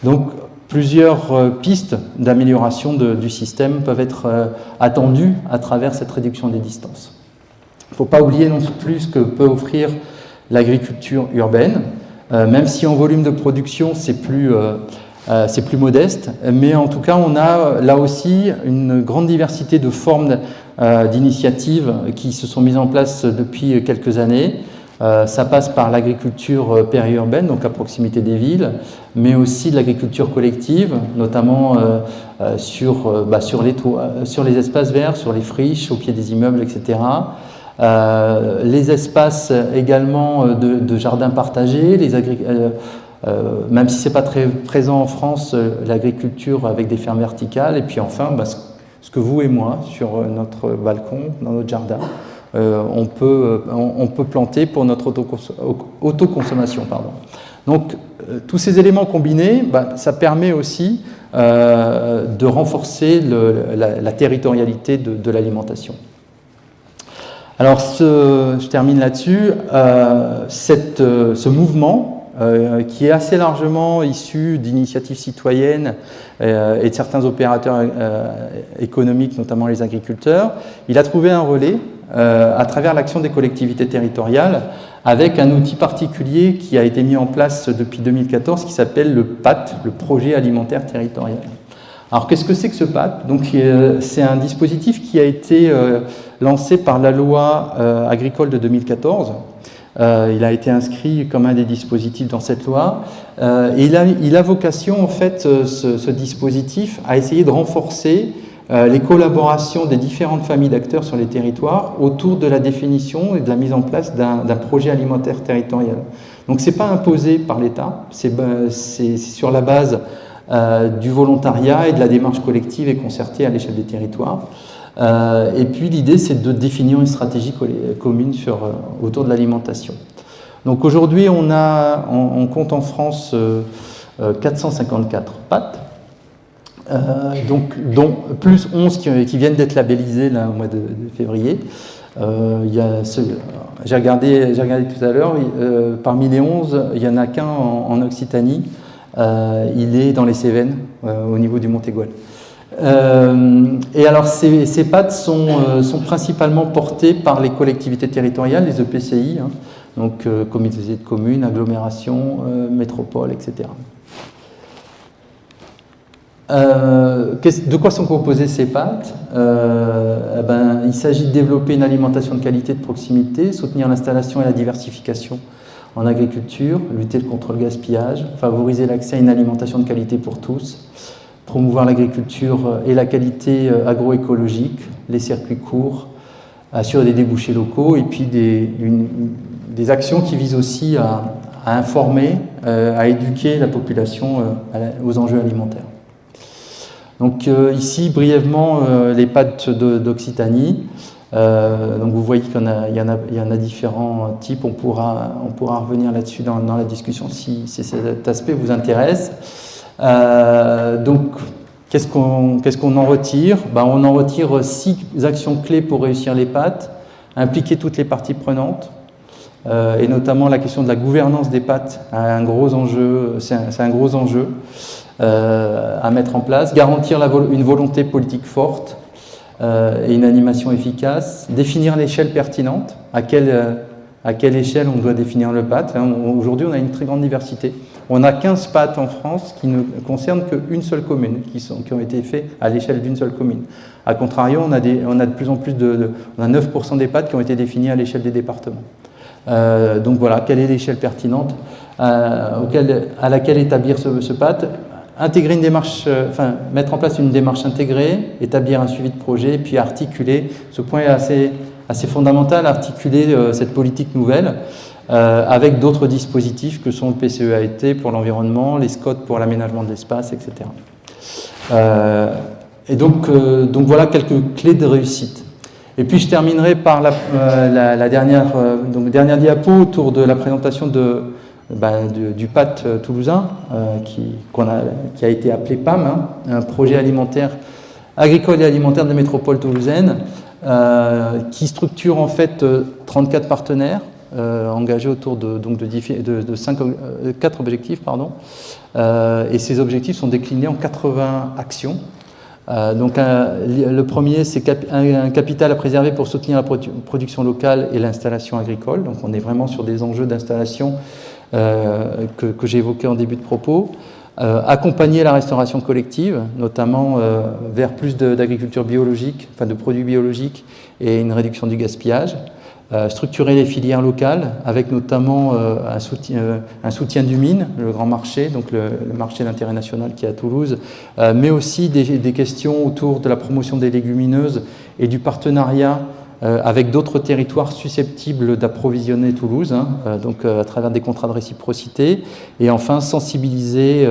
Donc plusieurs pistes d'amélioration du système peuvent être attendues à travers cette réduction des distances. Il ne faut pas oublier non plus ce que peut offrir l'agriculture urbaine, même si en volume de production c'est plus modeste, mais en tout cas on a là aussi une grande diversité de formes d'initiatives qui se sont mises en place depuis quelques années. Ça passe par l'agriculture périurbaine, donc à proximité des villes, mais aussi de l'agriculture collective, notamment sur les toits, sur les espaces verts, sur les friches, au pied des immeubles, etc. Les espaces également de jardins partagés, même si ce n'est pas très présent en France, l'agriculture avec des fermes verticales, et puis enfin, ce que vous et moi, sur notre balcon, dans notre jardin, on peut planter pour notre autoconsommation. Donc, tous ces éléments combinés, ça permet aussi de renforcer la territorialité de l'alimentation. Alors, je termine là-dessus. Ce mouvement, qui est assez largement issu d'initiatives citoyennes et de certains opérateurs économiques, notamment les agriculteurs, il a trouvé un relais à travers l'action des collectivités territoriales avec un outil particulier qui a été mis en place depuis 2014 qui s'appelle le PAT, le projet alimentaire territorial. Alors qu'est-ce que c'est que ce PAT? Donc c'est un dispositif qui a été lancé par la loi agricole de 2014. Il a été inscrit comme un des dispositifs dans cette loi. Et il a vocation, en fait, ce dispositif, à essayer de renforcer les collaborations des différentes familles d'acteurs sur les territoires autour de la définition et de la mise en place d'un projet alimentaire territorial. Donc ce n'est pas imposé par l'État, c'est sur la base du volontariat et de la démarche collective et concertée à l'échelle des territoires. Et puis l'idée, c'est de définir une stratégie commune autour de l'alimentation. Donc aujourd'hui, on compte en France 454 PAT, dont plus 11 qui viennent d'être labellisés là, au mois de février. J'ai regardé tout à l'heure, parmi les 11, il n'y en a qu'un en Occitanie. Il est dans les Cévennes, au niveau du Montégoal. Et alors ces PAT sont principalement portés par les collectivités territoriales, les EPCI, donc communautés de communes, agglomérations, métropoles, etc. De quoi sont composées ces pâtes? Il s'agit de développer une alimentation de qualité, de proximité, soutenir l'installation et la diversification en agriculture, lutter contre le gaspillage, favoriser l'accès à une alimentation de qualité pour tous, promouvoir l'agriculture et la qualité agroécologique, les circuits courts, assurer des débouchés locaux et puis des actions qui visent aussi à informer, à éduquer la population aux enjeux alimentaires. Donc ici, brièvement, les pâtes d'Occitanie. Donc vous voyez qu'il y en a différents types. On pourra revenir là-dessus dans la discussion si cet aspect vous intéresse. Donc, qu'est-ce qu'on en retire? On en retire 6 actions clés pour réussir les pâtes. Impliquer toutes les parties prenantes, et notamment la question de la gouvernance des pâtes, un gros enjeu, c'est un gros enjeu à mettre en place. Garantir une volonté politique forte et une animation efficace. Définir l'échelle pertinente, à quelle échelle on doit définir le pâte. Aujourd'hui, on a une très grande diversité. On a 15 pâtes en France qui ne concernent qu'une seule commune, qui ont été faits à l'échelle d'une seule commune. A contrario, on a de plus en plus on a 9% des pâtes qui ont été définies à l'échelle des départements. Donc voilà, quelle est l'échelle pertinente à laquelle établir ce pâte? Intégrer une démarche, mettre en place une démarche intégrée, établir un suivi de projet, puis articuler, ce point est assez fondamental, articuler cette politique nouvelle avec d'autres dispositifs que sont le PCE-AET pour l'environnement, les SCOT pour l'aménagement de l'espace, etc. Et donc voilà quelques clés de réussite. Et puis je terminerai par la dernière diapo autour de la présentation du PAT toulousain, qui a été appelé PAM, un projet agricole et alimentaire de la métropole toulousaine, qui structure en fait 34 partenaires engagés autour de 4 objectifs. Et ces objectifs sont déclinés en 80 actions. Le premier, c'est un capital à préserver pour soutenir la production locale et l'installation agricole. Donc on est vraiment sur des enjeux d'installation que j'ai évoqués en début de propos. Accompagner la restauration collective, notamment vers plus d'agriculture biologique, de produits biologiques et une réduction du gaspillage. Structurer les filières locales avec notamment un soutien du mine, le grand marché, donc le marché d'intérêt national qui est à Toulouse, mais aussi des questions autour de la promotion des légumineuses et du partenariat avec d'autres territoires susceptibles d'approvisionner Toulouse, à travers des contrats de réciprocité, et enfin sensibiliser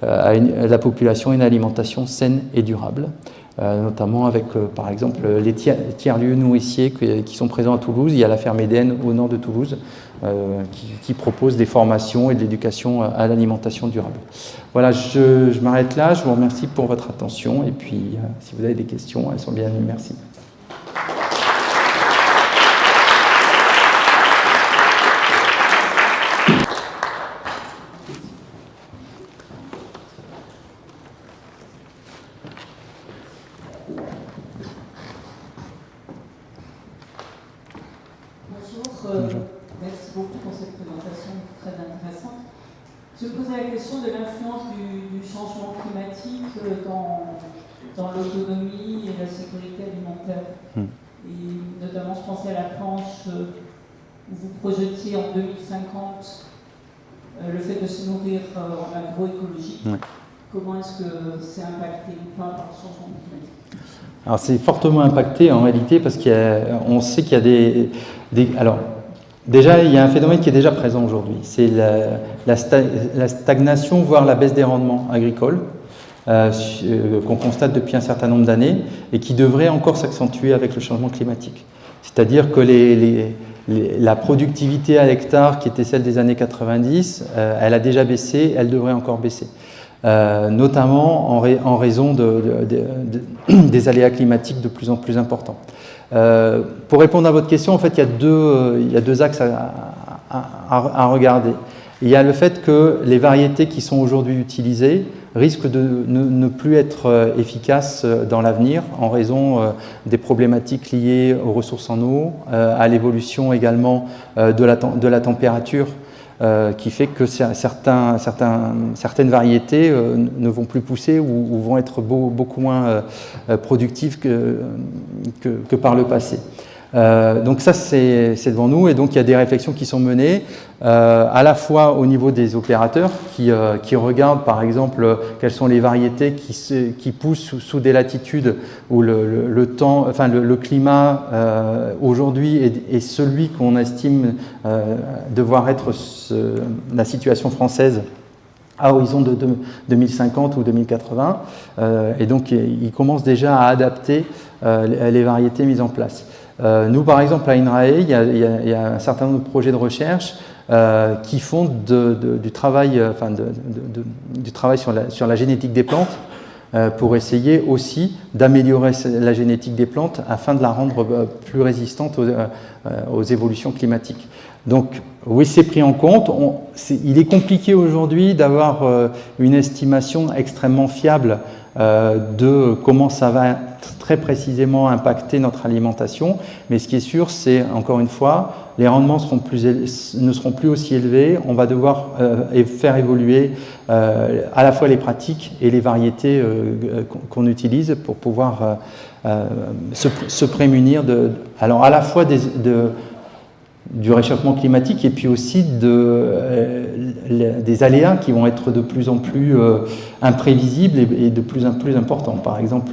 la population à une alimentation saine et durable. Notamment avec, par exemple, les tiers-lieux nourriciers qui sont présents à Toulouse. Il y a la ferme Éden au nord de Toulouse qui propose des formations et de l'éducation à l'alimentation durable. Voilà, je m'arrête là. Je vous remercie pour votre attention. Et puis, si vous avez des questions, elles sont bienvenues. Merci. Merci beaucoup pour cette présentation très intéressante. Je me posais la question de l'influence du changement climatique dans l'autonomie et la sécurité alimentaire. Et notamment, je pensais à la planche où vous projetiez en 2050 le fait de se nourrir en agroécologie. Comment est-ce que c'est impacté ou pas par le changement climatique? Alors c'est fortement impacté en réalité parce qu'on sait qu'il y a alors déjà il y a un phénomène qui est déjà présent aujourd'hui, c'est la stagnation voire la baisse des rendements agricoles qu'on constate depuis un certain nombre d'années et qui devrait encore s'accentuer avec le changement climatique. C'est-à-dire que la productivité à l'hectare qui était celle des années 90, elle a déjà baissé, elle devrait encore baisser. Notamment en raison des aléas climatiques de plus en plus importants. Pour répondre à votre question, en fait, il y a deux axes à regarder. Il y a le fait que les variétés qui sont aujourd'hui utilisées risquent de ne plus être efficaces dans l'avenir en raison des problématiques liées aux ressources en eau, à l'évolution également de la température qui fait que certaines variétés ne vont plus pousser ou vont être beaucoup moins productives que par le passé. Donc ça, c'est devant nous, et donc il y a des réflexions qui sont menées à la fois au niveau des opérateurs qui regardent par exemple quelles sont les variétés qui poussent sous des latitudes où le climat aujourd'hui est celui qu'on estime devoir être la situation française à horizon de 2050 ou 2080, et donc ils commencent déjà à adapter les variétés mises en place. Nous, par exemple, à INRAE, il y a un certain nombre de projets de recherche qui font du travail sur la génétique des plantes pour essayer aussi d'améliorer la génétique des plantes afin de la rendre plus résistante aux évolutions climatiques. Donc, oui, c'est pris en compte. Il est compliqué aujourd'hui d'avoir une estimation extrêmement fiable de comment ça va très précisément impacter notre alimentation, mais ce qui est sûr, c'est, encore une fois, les rendements ne seront plus aussi élevés. On va devoir faire évoluer à la fois les pratiques et les variétés qu'on utilise pour pouvoir se prémunir alors à la fois du réchauffement climatique et puis aussi des aléas qui vont être de plus en plus imprévisibles et de plus en plus importants. Par exemple,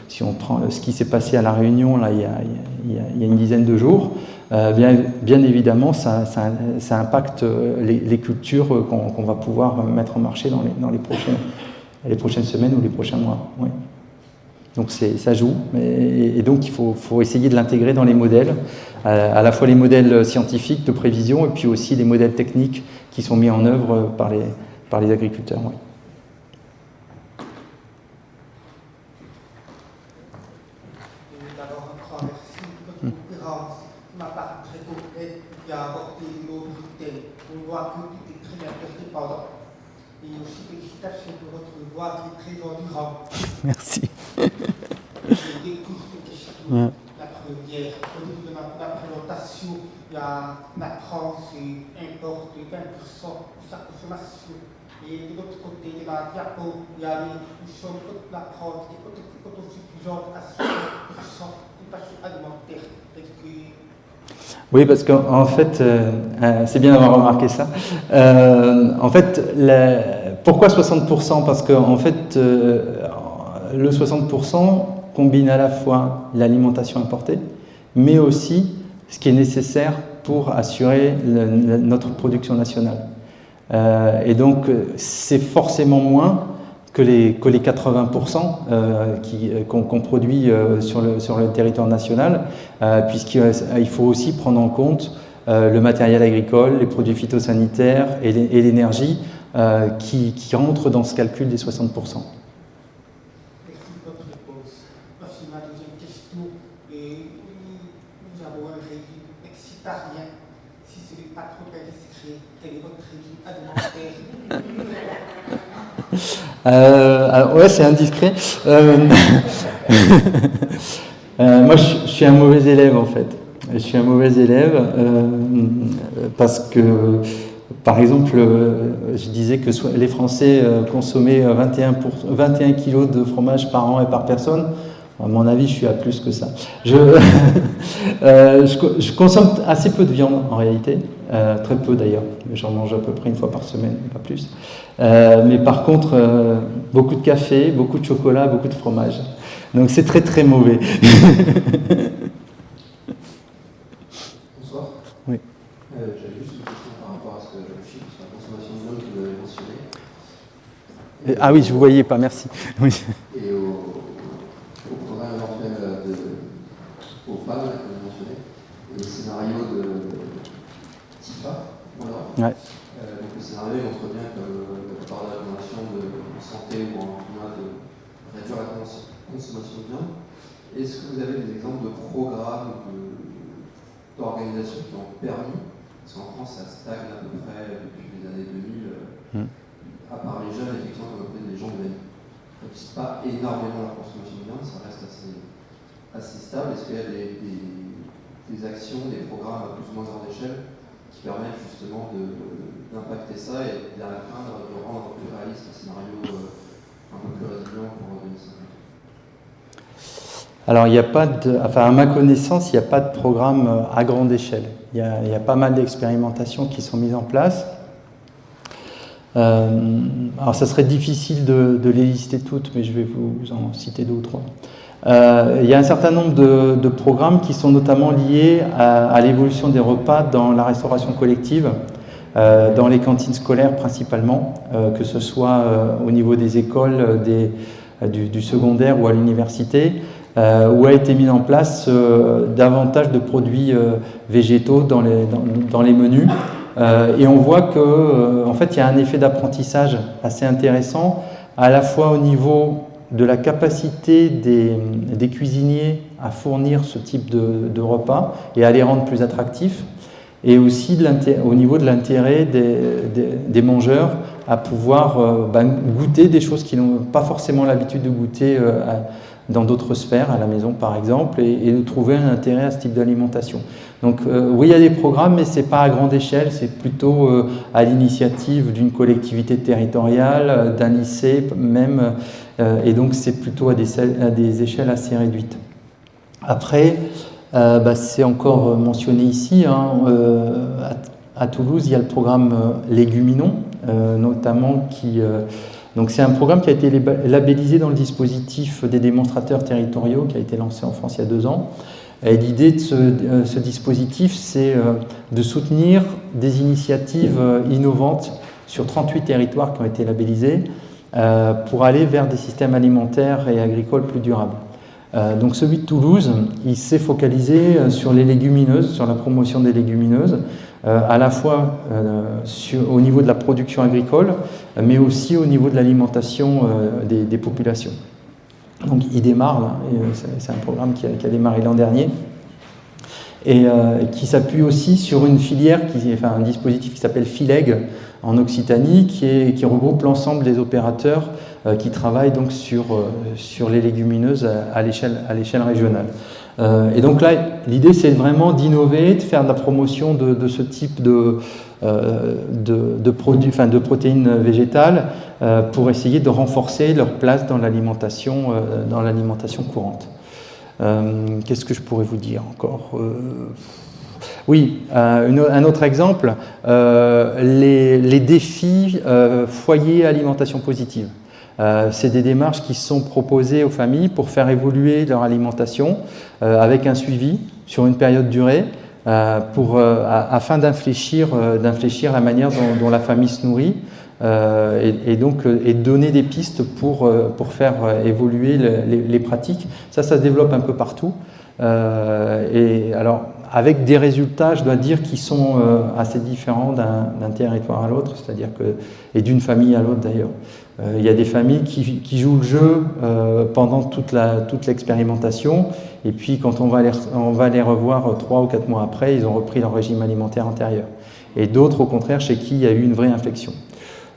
si on prend ce qui s'est passé à La Réunion là, il y a une dizaine de jours, bien évidemment, ça impacte les cultures qu'on va pouvoir mettre en marché dans les prochaines semaines ou les prochains mois. Oui. Donc ça joue, et donc il faut essayer de l'intégrer dans les modèles, à la fois les modèles scientifiques de prévision et puis aussi les modèles techniques qui sont mis en œuvre par les agriculteurs. Oui. D'abord, encore merci de votre conférence qui m'a paru très complète, qui a apporté une autre thème. On voit que tout est très interdépendant. Et aussi félicitations pour votre voix qui est très endurante. Merci. J'ai des courtes questions. La première, au niveau de la présentation, la France importe 20% de sa consommation. Et de l'autre côté de la diapo, il y a nous sommes la France qui est autosuffisante à 60% des passions alimentaires. Oui, parce qu'en fait, c'est bien d'avoir remarqué ça. En fait, pourquoi 60%? Parce qu'en fait, le 60% combine à la fois l'alimentation importée, mais aussi ce qui est nécessaire pour assurer notre production nationale. Et donc, c'est forcément moins que les 80% qu'on produit sur le territoire national, puisqu'il faut aussi prendre en compte le matériel agricole, les produits phytosanitaires et l'énergie qui rentrent dans ce calcul des 60%. Merci de votre réponse. Voici ma deuxième question. Nous avons un régime excitarien. Si ce n'est pas trop indiscret, quel est votre régime alimentaire? Alors, ouais, c'est indiscret. Moi, je suis un mauvais élève, en fait. Je suis un mauvais élève parce que, par exemple, je disais que les Français consommaient 21 kilos de fromage par an et par personne. À mon avis, je suis à plus que ça. Je consomme assez peu de viande, en réalité. Très peu, d'ailleurs. J'en mange à peu près une fois par semaine, pas plus. Mais par contre, beaucoup de café, beaucoup de chocolat, beaucoup de fromage. Donc c'est très très mauvais. Bonsoir. Oui. J'avais juste une question par rapport à ce que je chiffre sur la consommation de viande que vous avez mentionné. Ah oui, je ne vous voyais pas, merci. Oui. Et au programme éventuel au PAL que vous avez mentionné, et le scénario de TIFA, voilà. Ouais. Donc le scénario montre bien que la plupart des recommandations de santé ou en climat de réduire la consommation de viande. Est-ce que vous avez des exemples de programmes d'organisations qui ont permis, parce qu'en France ça stagne à peu près depuis les années 2000, à part les jeunes, effectivement, comme les gens ne réduisent pas énormément leur consommation de viande, ça reste assez stable. Est-ce qu'il y a des actions, des programmes à plus ou moins grande échelle qui permettent justement d'impacter ça et d'atteindre, de rendre plus réaliste un scénario un peu plus résilient pour 2050? Alors, il n'y a pas à ma connaissance, il n'y a pas de programme à grande échelle. Il y a pas mal d'expérimentations qui sont mises en place. Alors, ça serait difficile de les lister toutes, mais je vais vous en citer 2 ou 3. Il y a un certain nombre de programmes qui sont notamment liés à l'évolution des repas dans la restauration collective, dans les cantines scolaires principalement, que ce soit au niveau des écoles, du secondaire ou à l'université, où a été mis en place davantage de produits végétaux dans les menus. Et on voit que, en fait, il y a un effet d'apprentissage assez intéressant, à la fois au niveau de la capacité des cuisiniers à fournir ce type de repas et à les rendre plus attractifs, et aussi au niveau de l'intérêt des mangeurs à pouvoir goûter des choses qu'ils n'ont pas forcément l'habitude de goûter dans d'autres sphères, à la maison par exemple, et de trouver un intérêt à ce type d'alimentation. Donc oui, il y a des programmes, mais ce n'est pas à grande échelle, c'est plutôt à l'initiative d'une collectivité territoriale, d'un lycée même, et donc c'est plutôt à des échelles assez réduites. Après, c'est encore mentionné ici, à Toulouse, il y a le programme Léguminon, notamment donc c'est un programme qui a été labellisé dans le dispositif des démonstrateurs territoriaux qui a été lancé en France il y a 2 ans. Et l'idée de ce dispositif, c'est de soutenir des initiatives innovantes sur 38 territoires qui ont été labellisés pour aller vers des systèmes alimentaires et agricoles plus durables. Donc celui de Toulouse, il s'est focalisé sur les légumineuses, sur la promotion des légumineuses, à la fois au niveau de la production agricole, mais aussi au niveau de l'alimentation des populations. Donc il démarre, là, c'est un programme qui a démarré l'an dernier, et qui s'appuie aussi sur une filière, un dispositif qui s'appelle FILEG en Occitanie, qui regroupe l'ensemble des opérateurs qui travaillent donc sur les légumineuses à l'échelle régionale. Et donc là, l'idée c'est vraiment d'innover, de faire de la promotion de ce type de produits, de protéines végétales, pour essayer de renforcer leur place dans l'alimentation courante. Qu'est-ce que je pourrais vous dire encore ? Oui, un autre exemple, les défis foyer alimentation positive. C'est des démarches qui sont proposées aux familles pour faire évoluer leur alimentation avec un suivi sur une période durée afin d'infléchir la manière dont la famille se nourrit et donner des pistes pour faire évoluer les pratiques. Ça se développe un peu partout. Et alors, avec des résultats, je dois dire, qui sont assez différents d'un territoire à l'autre, c'est-à-dire et d'une famille à l'autre d'ailleurs. Il y a des familles qui jouent le jeu pendant toute l'expérimentation, et puis quand on va les revoir 3 ou 4 mois après, ils ont repris leur régime alimentaire antérieur. Et d'autres, au contraire, chez qui il y a eu une vraie inflexion.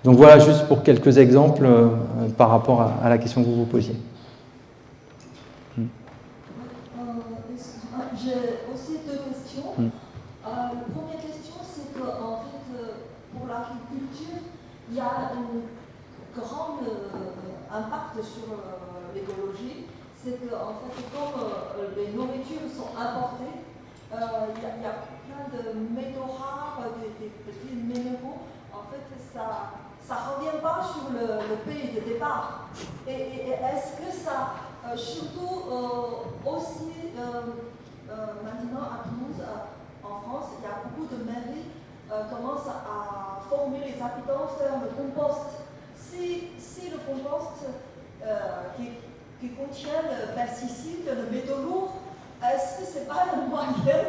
Donc voilà, juste pour quelques exemples par rapport à la question que vous vous posiez. J'ai aussi 2 questions. La première question, c'est qu'en fait, pour l'agriculture, il y a un grand impact sur l'écologie. C'est qu'en fait, comme les nourritures sont importées, il y a plein de métaux rares, des petits minéraux. En fait, ça ne revient pas sur le pays de départ. Et est-ce que ça, surtout aussi, maintenant à Toulouse, en France, il y a beaucoup de mairies commencent à former les habitants faire le compost. Si le compost qui contient le pesticide, le métaux lourd, est-ce que ce n'est pas un moyen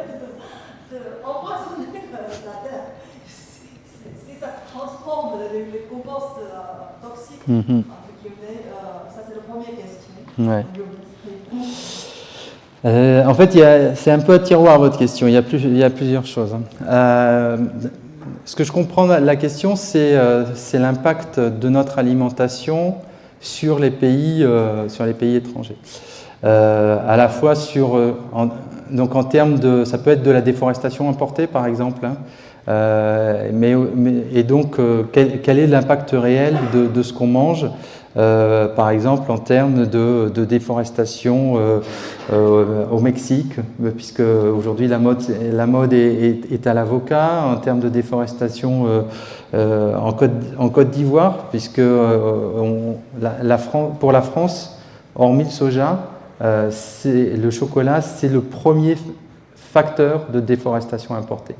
d'empoisonner la terre? Si ça transforme les composts toxiques, entre guillemets, ça c'est la première question. Ouais. En fait, c'est un peu à tiroir votre question, il y a plusieurs choses. Ce que je comprends, la question, c'est l'impact de notre alimentation sur les pays étrangers. À la fois donc en termes ça peut être de la déforestation importée par exemple, Et donc, quel est l'impact réel de ce qu'on mange, par exemple en termes de déforestation au Mexique, puisque aujourd'hui la mode est à l'avocat, en termes de déforestation en Côte d'Ivoire, puisque pour la France, hormis le soja, le chocolat, c'est le premier facteur de déforestation importée.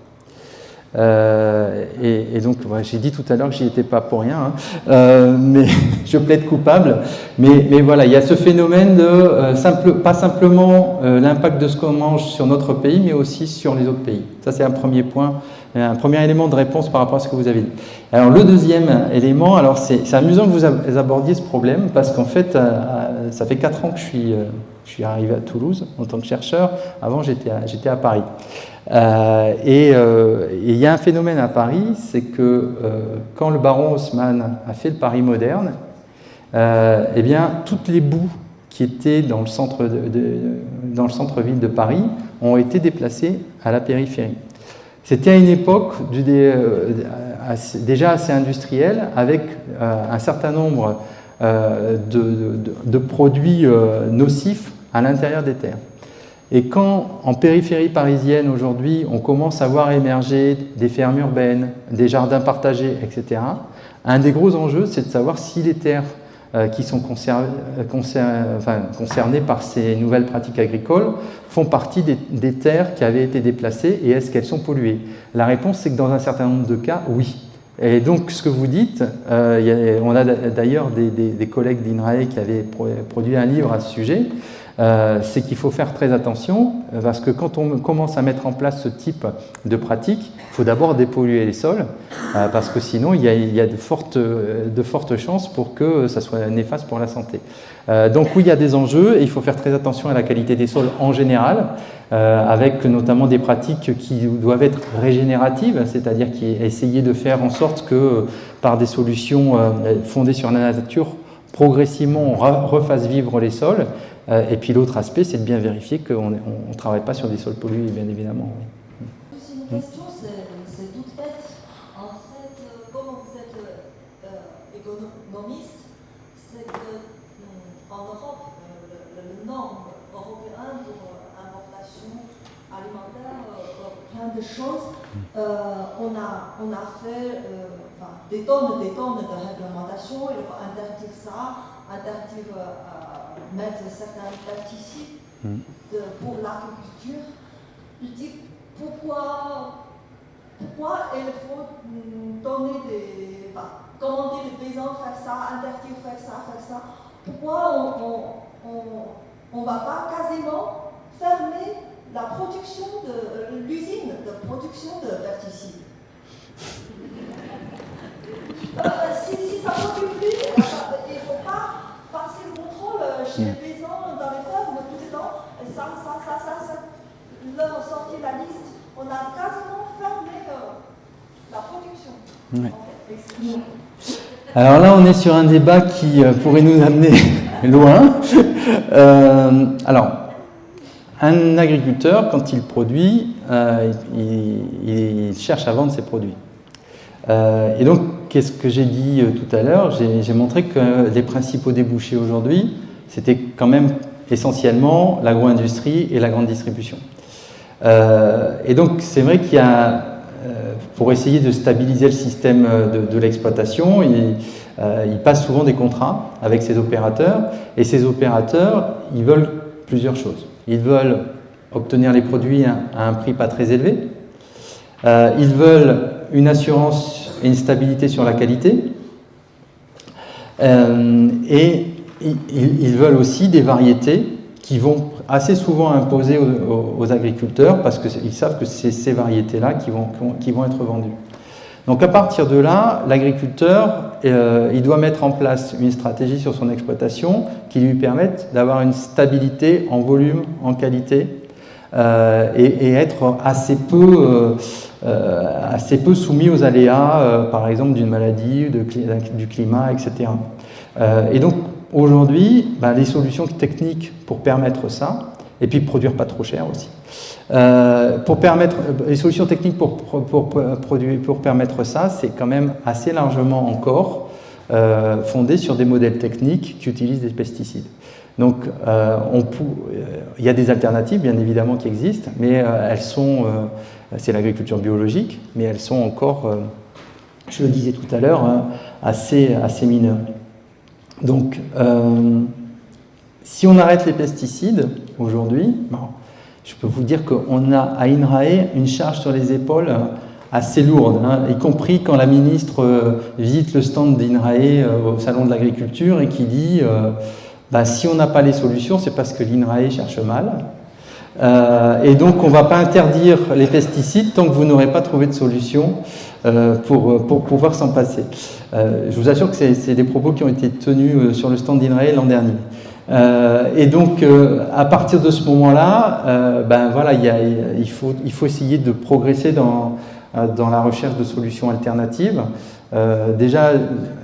Et donc, ouais, j'ai dit tout à l'heure que j'y étais pas pour rien, hein, mais je plaide coupable. Mais voilà, il y a ce phénomène de pas simplement l'impact de ce qu'on mange sur notre pays, mais aussi sur les autres pays. Ça, c'est un premier point, un premier élément de réponse par rapport à ce que vous avez dit. Alors, le deuxième élément, alors c'est amusant que vous abordiez ce problème, parce qu'en fait, ça fait 4 ans que je suis arrivé à Toulouse en tant que chercheur. Avant, j'étais à Paris. Et il y a un phénomène à Paris, c'est que quand le baron Haussmann a fait le Paris moderne, eh bien, toutes les boues qui étaient dans le centre-ville de Paris ont été déplacées à la périphérie. C'était à une époque déjà assez industrielle, avec un certain nombre de produits nocifs à l'intérieur des terres. Et quand, en périphérie parisienne, aujourd'hui, on commence à voir émerger des fermes urbaines, des jardins partagés, etc., un des gros enjeux, c'est de savoir si les terres qui sont concernées par ces nouvelles pratiques agricoles font partie des terres qui avaient été déplacées et est-ce qu'elles sont polluées. La réponse, c'est que dans un certain nombre de cas, oui. Et donc, ce que vous dites, on a d'ailleurs des collègues d'INRAE qui avaient produit un livre à ce sujet, c'est qu'il faut faire très attention, parce que quand on commence à mettre en place ce type de pratique, il faut d'abord dépolluer les sols, parce que sinon il y a de fortes chances pour que ça soit néfaste pour la santé. Donc oui, il y a des enjeux, et il faut faire très attention à la qualité des sols en général, avec notamment des pratiques qui doivent être régénératives, c'est-à-dire essayer de faire en sorte que par des solutions fondées sur la nature, progressivement on refasse vivre les sols. Et puis l'autre aspect, c'est de bien vérifier qu'on ne travaille pas sur des sols pollués, bien évidemment. C'est une question, c'est toute bête. En fait, comme vous êtes économiste, c'est qu'en Europe, le norme européen pour importation alimentaire, plein de choses, on a fait des tonnes de réglementation. Il faut interdire ça, interdire mettre certains pesticides pour l'agriculture. Je dis pourquoi il faut donner commander les paysans faire ça, interdire faire ça. Pourquoi on ne va pas quasiment fermer la production de l'usine de production de pesticides? Si ça ne produit plus, il ne faut pas passer le contrôle chez les paysans dans les fermes tout le temps. Ça, leur sortir la liste, on a quasiment fermé la production. Ouais. En fait. Alors là, on est sur un débat qui pourrait nous amener loin. Alors, un agriculteur, quand il produit, il cherche à vendre ses produits. Et donc, qu'est-ce que j'ai dit tout à l'heure? J'ai montré que les principaux débouchés aujourd'hui, c'était quand même essentiellement l'agro-industrie et la grande distribution. Et donc, c'est vrai qu'il y a, pour essayer de stabiliser le système de l'exploitation, il passe souvent des contrats avec ces opérateurs. Et ces opérateurs, ils veulent plusieurs choses. Ils veulent obtenir les produits à un prix pas très élevé. Ils veulent une assurance et une stabilité sur la qualité. Et ils veulent aussi des variétés qui vont assez souvent imposer aux agriculteurs parce qu'ils savent que c'est ces variétés-là qui vont être vendues. Donc à partir de là, l'agriculteur, il doit mettre en place une stratégie sur son exploitation qui lui permette d'avoir une stabilité en volume, en qualité, et être assez peu soumis aux aléas, par exemple d'une maladie, du climat, etc. Et donc aujourd'hui, les solutions techniques pour permettre ça, Et puis produire pas trop cher aussi. Pour permettre, les solutions techniques pour permettre ça, c'est quand même assez largement encore fondé sur des modèles techniques qui utilisent des pesticides. Donc, il y a des alternatives, bien évidemment, qui existent, mais elles sont, c'est l'agriculture biologique, mais elles sont encore, je le disais tout à l'heure, assez mineures. Donc, si on arrête les pesticides aujourd'hui, je peux vous dire qu'on a à INRAE une charge sur les épaules assez lourde, y compris quand la ministre visite le stand d'INRAE au Salon de l'Agriculture et qui dit si on n'a pas les solutions, c'est parce que l'INRAE cherche mal. Et donc on ne va pas interdire les pesticides tant que vous n'aurez pas trouvé de solution pour pouvoir s'en passer. Je vous assure que c'est des propos qui ont été tenus sur le stand d'INRAE l'an dernier. Et donc, à partir de ce moment-là, voilà, il faut essayer de progresser dans la recherche de solutions alternatives. Déjà,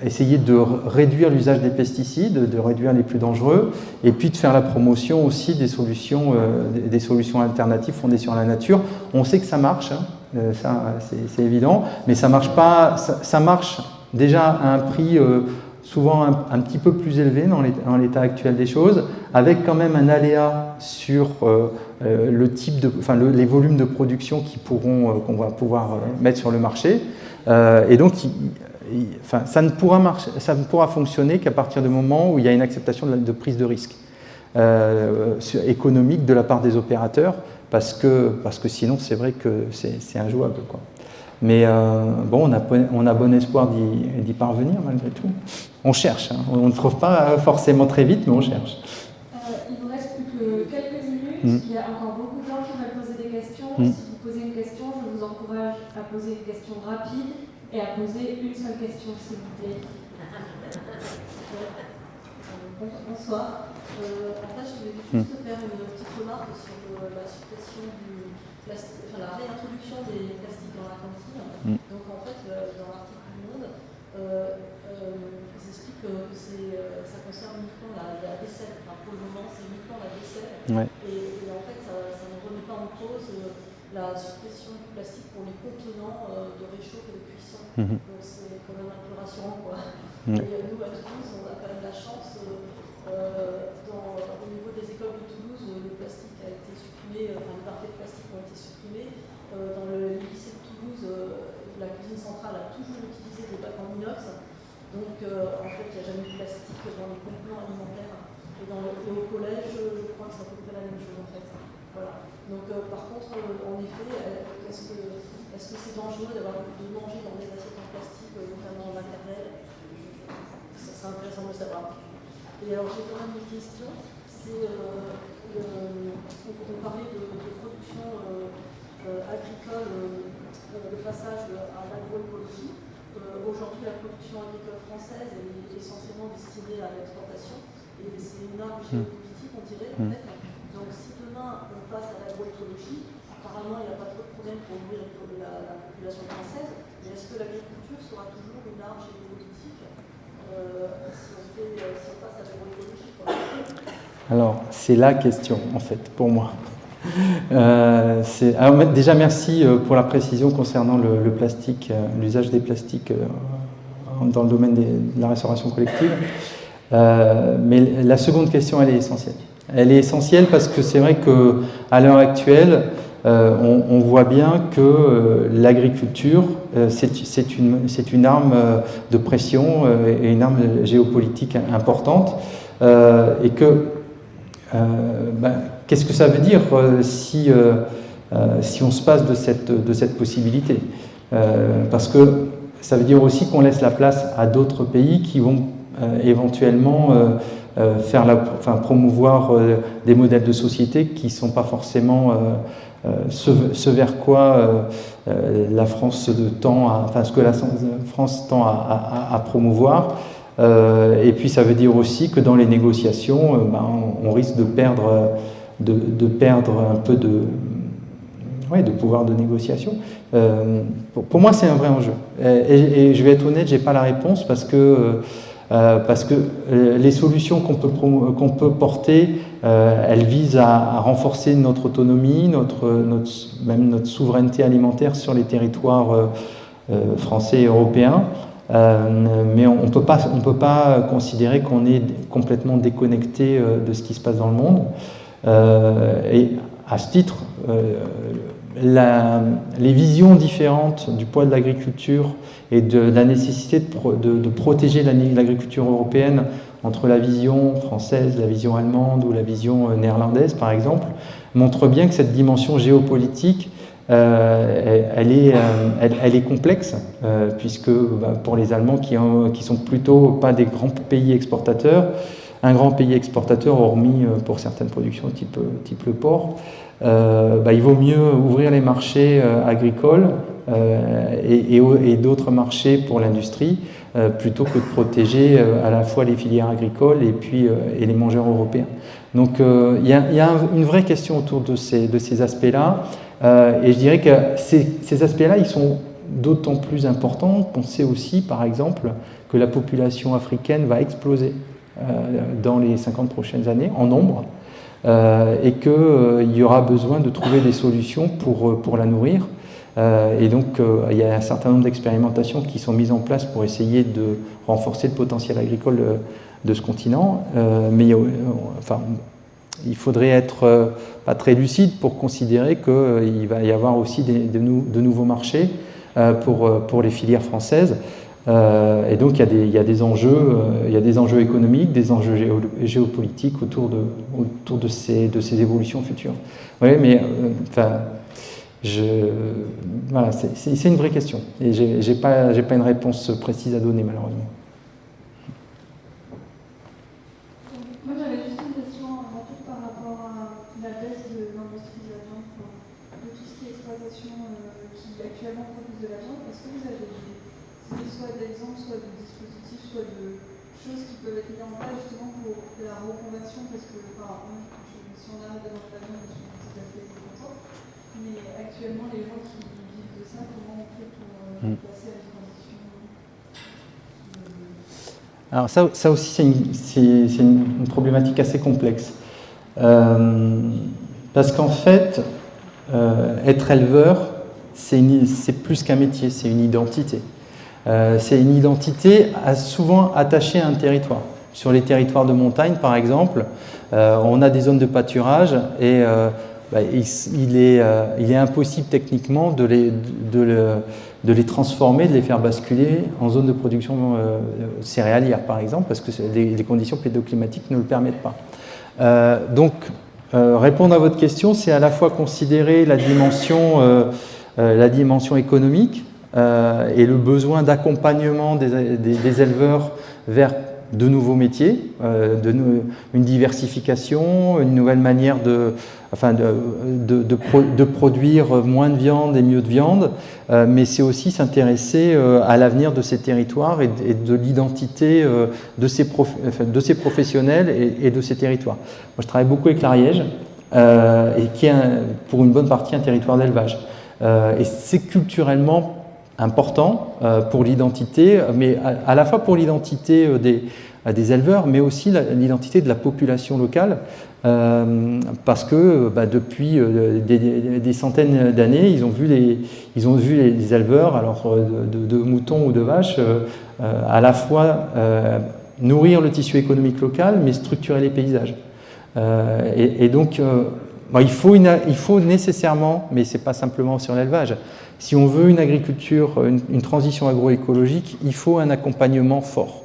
essayer de réduire l'usage des pesticides, de réduire les plus dangereux, et puis de faire la promotion aussi des solutions alternatives fondées sur la nature. On sait que ça marche, ça c'est évident, mais ça marche pas. Ça marche déjà à un prix souvent un petit peu plus élevé dans l'état actuel des choses, avec quand même un aléa sur le type les volumes de production qu'on va pouvoir mettre sur le marché. Et donc, ça ne pourra fonctionner qu'à partir du moment où il y a une acceptation de prise de risque économique de la part des opérateurs, parce que sinon, c'est vrai que c'est injouable, quoi. Mais bon, on a bon espoir d'y parvenir malgré tout. On cherche, on ne trouve pas forcément très vite, mais on cherche. Il vous reste plus que quelques minutes. Il y a encore beaucoup de gens qui veulent poser des questions. Si vous posez une question, je vous encourage à poser une question rapide et à poser une seule question, s'il vous plaît. Bonsoir. En fait, je voulais juste faire une petite remarque sur la suppression du plastique, la réintroduction des plastiques dans la cantine. Donc en fait, dans l'article du Monde, ils expliquent que ça concerne uniquement la vaisselle. Enfin, pour le moment, c'est uniquement la vaisselle. Ouais. Et en fait, ça ne remet pas en cause la suppression du plastique pour les contenants de réchauffe et de cuisson. Donc c'est quand même un peu rassurant, quoi. Et nous, à Toulouse, on a quand même la chance, au niveau des écoles de Toulouse, le plastique a été supprimé, les parquets de plastique ont été supprimés. Dans le lycée de Toulouse, la cuisine centrale a toujours utilisé des bacs en inox. Donc, en fait, il n'y a jamais eu de plastique dans les contenants alimentaires. Et au collège, je crois que c'est à peu près la même chose, en fait. Voilà. Donc, par contre, en effet, est-ce que c'est dangereux de manger dans des assiettes en plastique, notamment en maternelle? Ça serait intéressant de le savoir. Et alors, j'ai quand même une question. On parlait de production agricole, de passage à l'agroécologie. Aujourd'hui, la production agricole française est essentiellement destinée à l'exportation. Et c'est une arme géopolitique, on dirait, en fait. Donc, si demain, on passe à l'agroécologie, apparemment, il n'y a pas trop de problème pour nourrir la population française. Mais est-ce que l'agriculture sera toujours une arme géopolitique si on passe à l'agroécologie? Alors, c'est la question, en fait, pour moi. Alors, déjà, merci pour la précision concernant le plastique, l'usage des plastiques dans le domaine de la restauration collective. Mais la seconde question, elle est essentielle. Elle est essentielle parce que c'est vrai qu'à l'heure actuelle, on voit bien que l'agriculture, c'est une arme de pression et une arme géopolitique importante. Et que qu'est-ce que ça veut dire si on se passe de cette possibilité? Parce que ça veut dire aussi qu'on laisse la place à d'autres pays qui vont éventuellement promouvoir des modèles de société qui ne sont pas forcément ce vers quoi la France tend ce que la France tend à promouvoir. Et puis ça veut dire aussi que dans les négociations, on risque de perdre un peu de pouvoir de négociation. Pour moi, c'est un vrai enjeu. Et je vais être honnête, j'ai pas la réponse parce que les solutions qu'on peut porter Elle vise à renforcer notre autonomie, même notre souveraineté alimentaire sur les territoires français et européens. Mais on peut pas considérer qu'on est complètement déconnecté de ce qui se passe dans le monde. Et à ce titre, les visions différentes du poids de l'agriculture et de la nécessité de protéger l'agriculture européenne entre la vision française, la vision allemande ou la vision néerlandaise, par exemple, montrent bien que cette dimension géopolitique, elle est complexe, puisque pour les Allemands qui sont plutôt pas des grands pays exportateurs, un grand pays exportateur, hormis pour certaines productions type le porc, il vaut mieux ouvrir les marchés agricoles et d'autres marchés pour l'industrie plutôt que de protéger à la fois les filières agricoles et les mangeurs européens. Donc il y a une vraie question autour de ces aspects-là, et je dirais que ces aspects-là, ils sont d'autant plus importants qu'on sait aussi, par exemple, que la population africaine va exploser dans les 50 prochaines années en nombre, et qu'il y aura besoin de trouver des solutions pour la nourrir. Et donc il y a un certain nombre d'expérimentations qui sont mises en place pour essayer de renforcer le potentiel agricole de ce continent, mais il faudrait être pas très lucide pour considérer qu'il va y avoir aussi de nouveaux marchés pour les filières françaises. Et donc il y a des enjeux économiques, des enjeux géopolitiques autour de ces évolutions futures. Oui, mais voilà, c'est une vraie question et j'ai pas une réponse précise à donner, malheureusement. Moi j'avais juste une question rapide par rapport à la baisse de l'industrie de la viande, de tout ce qui est exploitation qui actuellement produit de la viande. Est-ce que vous avez soit d'exemples, soit de dispositifs, soit de choses qui peuvent être mises en place justement pour la reconversion, parce que si on arrête de manger de la viande, je suis tout à fait content. Mais actuellement, les gens qui vivent de ça, comment on fait pour passer à la transition? Alors ça aussi, c'est une problématique assez complexe. Parce qu'en fait, être éleveur, c'est plus qu'un métier, c'est une identité. C'est une identité souvent attachée à un territoire. Sur les territoires de montagne, par exemple, on a des zones de pâturage et il est impossible techniquement de les transformer, de les faire basculer en zone de production céréalière, par exemple, parce que les conditions pédoclimatiques ne le permettent pas. Donc, répondre à votre question, c'est à la fois considérer la dimension économique et le besoin d'accompagnement des éleveurs vers de nouveaux métiers, une diversification, une nouvelle manière de produire moins de viande et mieux de viande, mais c'est aussi s'intéresser à l'avenir de ces territoires et de l'identité de ces professionnels et de ces territoires. Moi, je travaille beaucoup avec l'Ariège, et qui est pour une bonne partie un territoire d'élevage. Et c'est culturellement important pour l'identité, mais à la fois pour l'identité des éleveurs, mais aussi l'identité de la population locale, parce que depuis des centaines d'années, ils ont vu les éleveurs, alors de moutons ou de vaches, à la fois nourrir le tissu économique local, mais structurer les paysages. Et donc, il faut nécessairement, mais ce n'est pas simplement sur l'élevage, si on veut une agriculture, une transition agroécologique, il faut un accompagnement fort,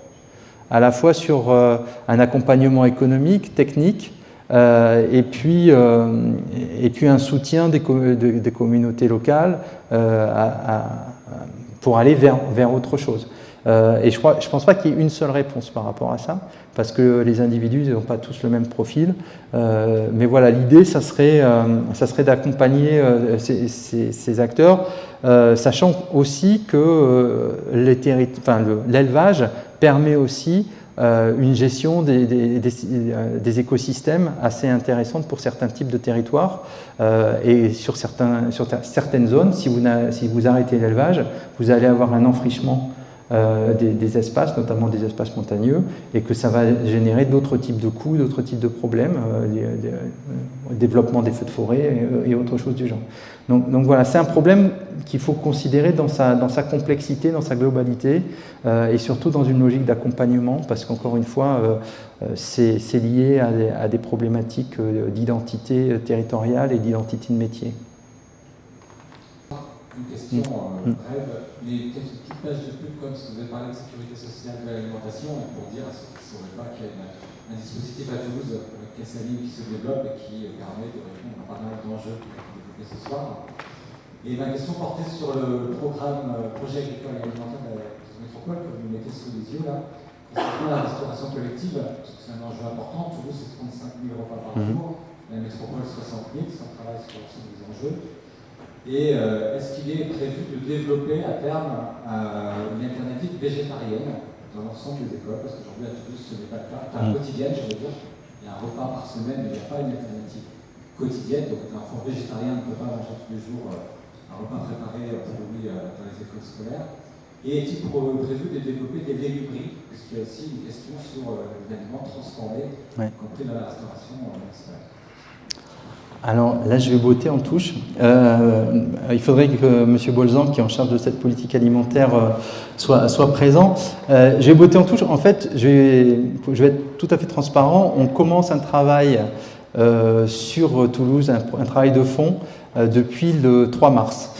à la fois sur un accompagnement économique, technique, et puis un soutien des communautés locales pour aller vers autre chose. Et je pense pas qu'il y ait une seule réponse par rapport à ça, parce que les individus n'ont pas tous le même profil. Mais voilà, l'idée, ça serait d'accompagner ces acteurs, sachant aussi que l'élevage permet aussi une gestion des écosystèmes assez intéressante pour certains types de territoires, et sur certaines zones, si vous arrêtez l'élevage, vous allez avoir un enfrichement des espaces, notamment des espaces montagneux, et que ça va générer d'autres types de coûts, d'autres types de problèmes, développement des feux de forêt et autre chose du genre. Donc voilà, c'est un problème qu'il faut considérer dans sa complexité, dans sa globalité, et surtout dans une logique d'accompagnement, parce qu'encore une fois, c'est lié à des problématiques d'identité territoriale et d'identité de métier. Une question brève, mais peut-être une petite page de pub, comme ce que vous avez parlé de sécurité sociale de l'alimentation, et pour dire à ceux qui ne sauraient pas qu'il y a un dispositif à Toulouse, Cassaline, qui se développe et qui permet de répondre à pas mal d'enjeux que vous développez ce soir. Et ma question portait sur le programme Projet agricole et alimentaire de la métropole que vous mettez sous les yeux là, concernant la restauration collective, parce que c'est un enjeu important. Toulouse, c'est 35 000 repas par jour, la métropole 60 000, ça travaille sur l'ensemble des enjeux. Et est-ce qu'il est prévu de développer à terme une alternative végétarienne dans l'ensemble des écoles? Parce qu'aujourd'hui à Toulouse ce n'est pas le cas, enfin quotidienne je veux dire, il y a un repas par semaine mais il n'y a pas une alternative quotidienne, donc un enfant végétarien ne peut pas manger tous les jours un repas préparé pour lui dans les écoles scolaires. Et est-il prévu de développer des légumeries, puisqu'il y a aussi une question sur les aliments transformés, y compris dans la restauration scolaire? Alors là, je vais botter en touche. Il faudrait que M. Bolzan, qui est en charge de cette politique alimentaire, soit présent. Je vais botter en touche. En fait, je vais être tout à fait transparent. On commence un travail sur Toulouse, un travail de fond, depuis le 3 mars.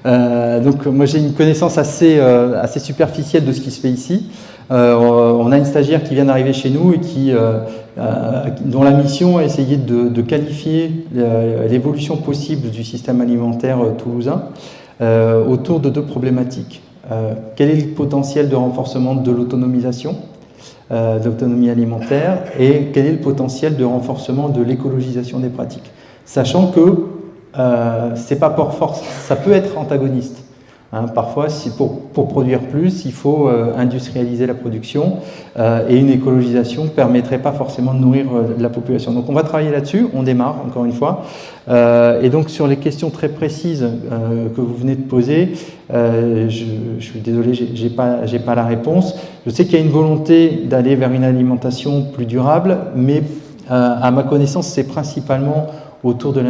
Donc moi, j'ai une connaissance assez superficielle de ce qui se fait ici. On a une stagiaire qui vient d'arriver chez nous et dont la mission est d'essayer de qualifier l'évolution possible du système alimentaire toulousain autour de deux problématiques. Quel est le potentiel de renforcement de l'autonomisation, de l'autonomie alimentaire, et quel est le potentiel de renforcement de l'écologisation des pratiques, sachant que c'est pas pour force, ça peut être antagoniste. Parfois, pour produire plus, il faut industrialiser la production et une écologisation ne permettrait pas forcément de nourrir la population. Donc on va travailler là-dessus, on démarre encore une fois. Et donc sur les questions très précises que vous venez de poser, je suis désolé, j'ai pas la réponse. Je sais qu'il y a une volonté d'aller vers une alimentation plus durable, mais à ma connaissance, c'est principalement autour de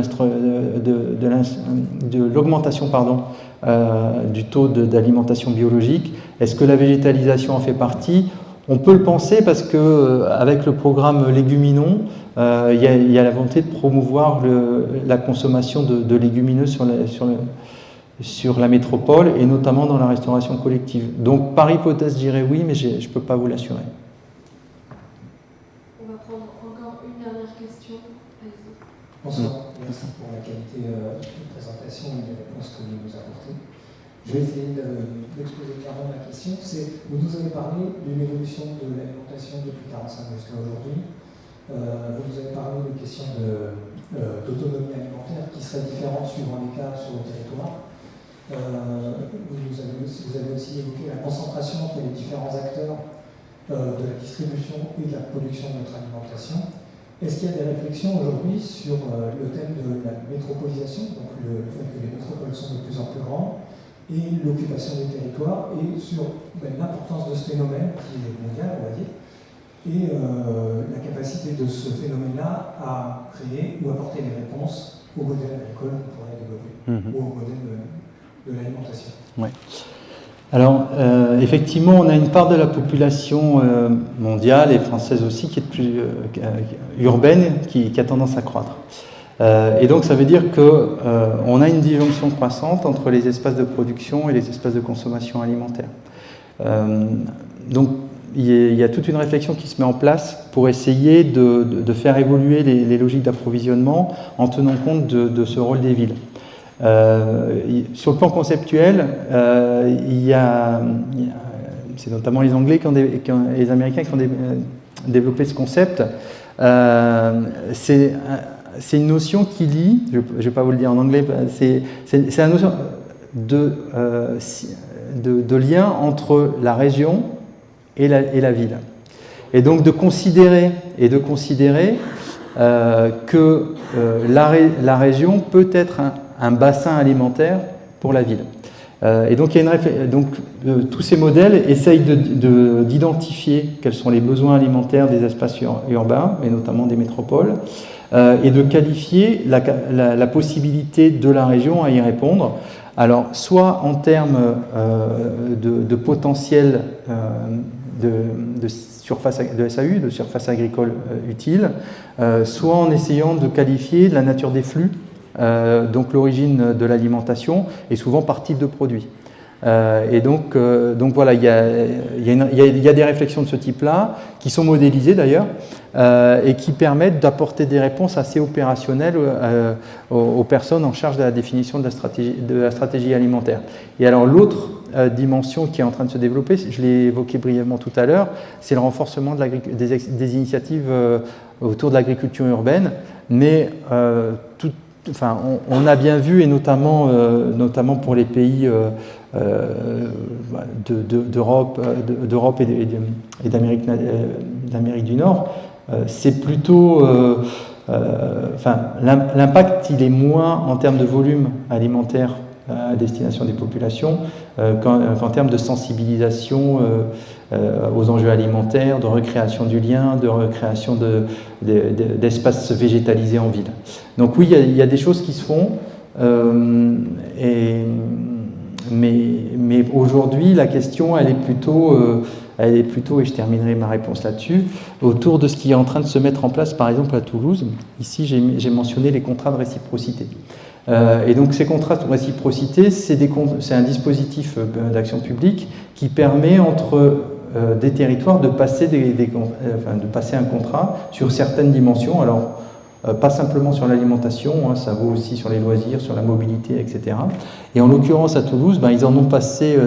l'augmentation du taux d'alimentation biologique. Est-ce que la végétalisation en fait partie? On peut le penser parce qu'avec le programme Léguminon, il y a la volonté de promouvoir la consommation de légumineux sur la métropole et notamment dans la restauration collective. Donc par hypothèse, je dirais oui, mais je ne peux pas vous l'assurer. On va prendre encore une dernière question. Allez-y. Bonsoir, merci pour la qualité de la présentation et des réponses que vous nous apportez. Je vais essayer d'exposer clairement ma question. Vous nous avez parlé d'une évolution de l'alimentation depuis 45 jusqu'à aujourd'hui. Vous nous avez parlé d'une question d'autonomie alimentaire qui serait différente suivant les cas sur le territoire. Vous avez aussi évoqué la concentration entre les différents acteurs de la distribution et de la production de notre alimentation. Est-ce qu'il y a des réflexions aujourd'hui sur le thème de la métropolisation, donc le fait que les métropoles sont de plus en plus grandes, et l'occupation des territoires, et sur l'importance de ce phénomène qui est mondial, on va dire, et la capacité de ce phénomène-là à créer ou apporter des réponses au modèle agricole qu'on pourrait développer, ou au modèle de l'alimentation. Ouais. Alors, effectivement, on a une part de la population mondiale et française aussi qui est plus urbaine, qui a tendance à croître. Et donc, ça veut dire qu'on a une disjonction croissante entre les espaces de production et les espaces de consommation alimentaire. Donc, il y a toute une réflexion qui se met en place pour essayer de faire évoluer les logiques d'approvisionnement en tenant compte de ce rôle des villes. Sur le plan conceptuel, c'est notamment les Anglais les Américains qui ont développé ce concept. C'est une notion qui lie, je ne vais pas vous le dire en anglais, c'est la notion de lien entre la région et la ville. Et donc de considérer que la région peut être un bassin alimentaire pour la ville. Et donc, tous ces modèles essayent d'identifier quels sont les besoins alimentaires des espaces urbains, et notamment des métropoles, et de qualifier la possibilité de la région à y répondre. Alors, soit en termes de potentiel de surface de SAU, de surface agricole utile, soit en essayant de qualifier la nature des flux, donc l'origine de l'alimentation, et souvent par type de produit. Et donc voilà, il y a des réflexions de ce type-là, qui sont modélisées d'ailleurs, et qui permettent d'apporter des réponses assez opérationnelles aux personnes en charge de la définition de la stratégie alimentaire. Et alors l'autre dimension qui est en train de se développer, je l'ai évoqué brièvement tout à l'heure, c'est le renforcement des initiatives autour de l'agriculture urbaine, mais on a bien vu, et notamment pour les pays d'Europe et d'Amérique du Nord, c'est plutôt... l'impact, il est moins en termes de volume alimentaire à destination des populations qu'en termes de sensibilisation aux enjeux alimentaires, de recréation du lien, de recréation d'espaces végétalisés en ville. Donc oui, il y a des choses qui se font, mais aujourd'hui, la question, elle est plutôt, et je terminerai ma réponse là-dessus, autour de ce qui est en train de se mettre en place, par exemple à Toulouse. Ici, j'ai mentionné les contrats de réciprocité. Et donc ces contrats de réciprocité, c'est un dispositif d'action publique qui permet entre des territoires de passer, de passer un contrat sur certaines dimensions. Alors, pas simplement sur l'alimentation, ça vaut aussi sur les loisirs, sur la mobilité, etc. Et en l'occurrence à Toulouse, ils en ont passé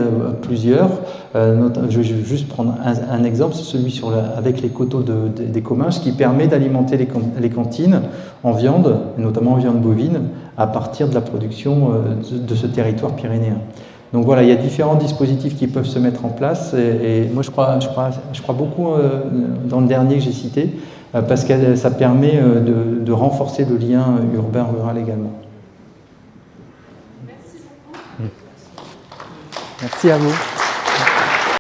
plusieurs. Je vais juste prendre un exemple, c'est celui avec les coteaux des Comminges, qui permet d'alimenter les cantines en viande, notamment en viande bovine, à partir de la production de ce territoire pyrénéen. Donc voilà, il y a différents dispositifs qui peuvent se mettre en place, et moi je crois beaucoup dans le dernier que j'ai cité, parce que ça permet de renforcer le lien urbain-rural également. Merci beaucoup. Merci à vous.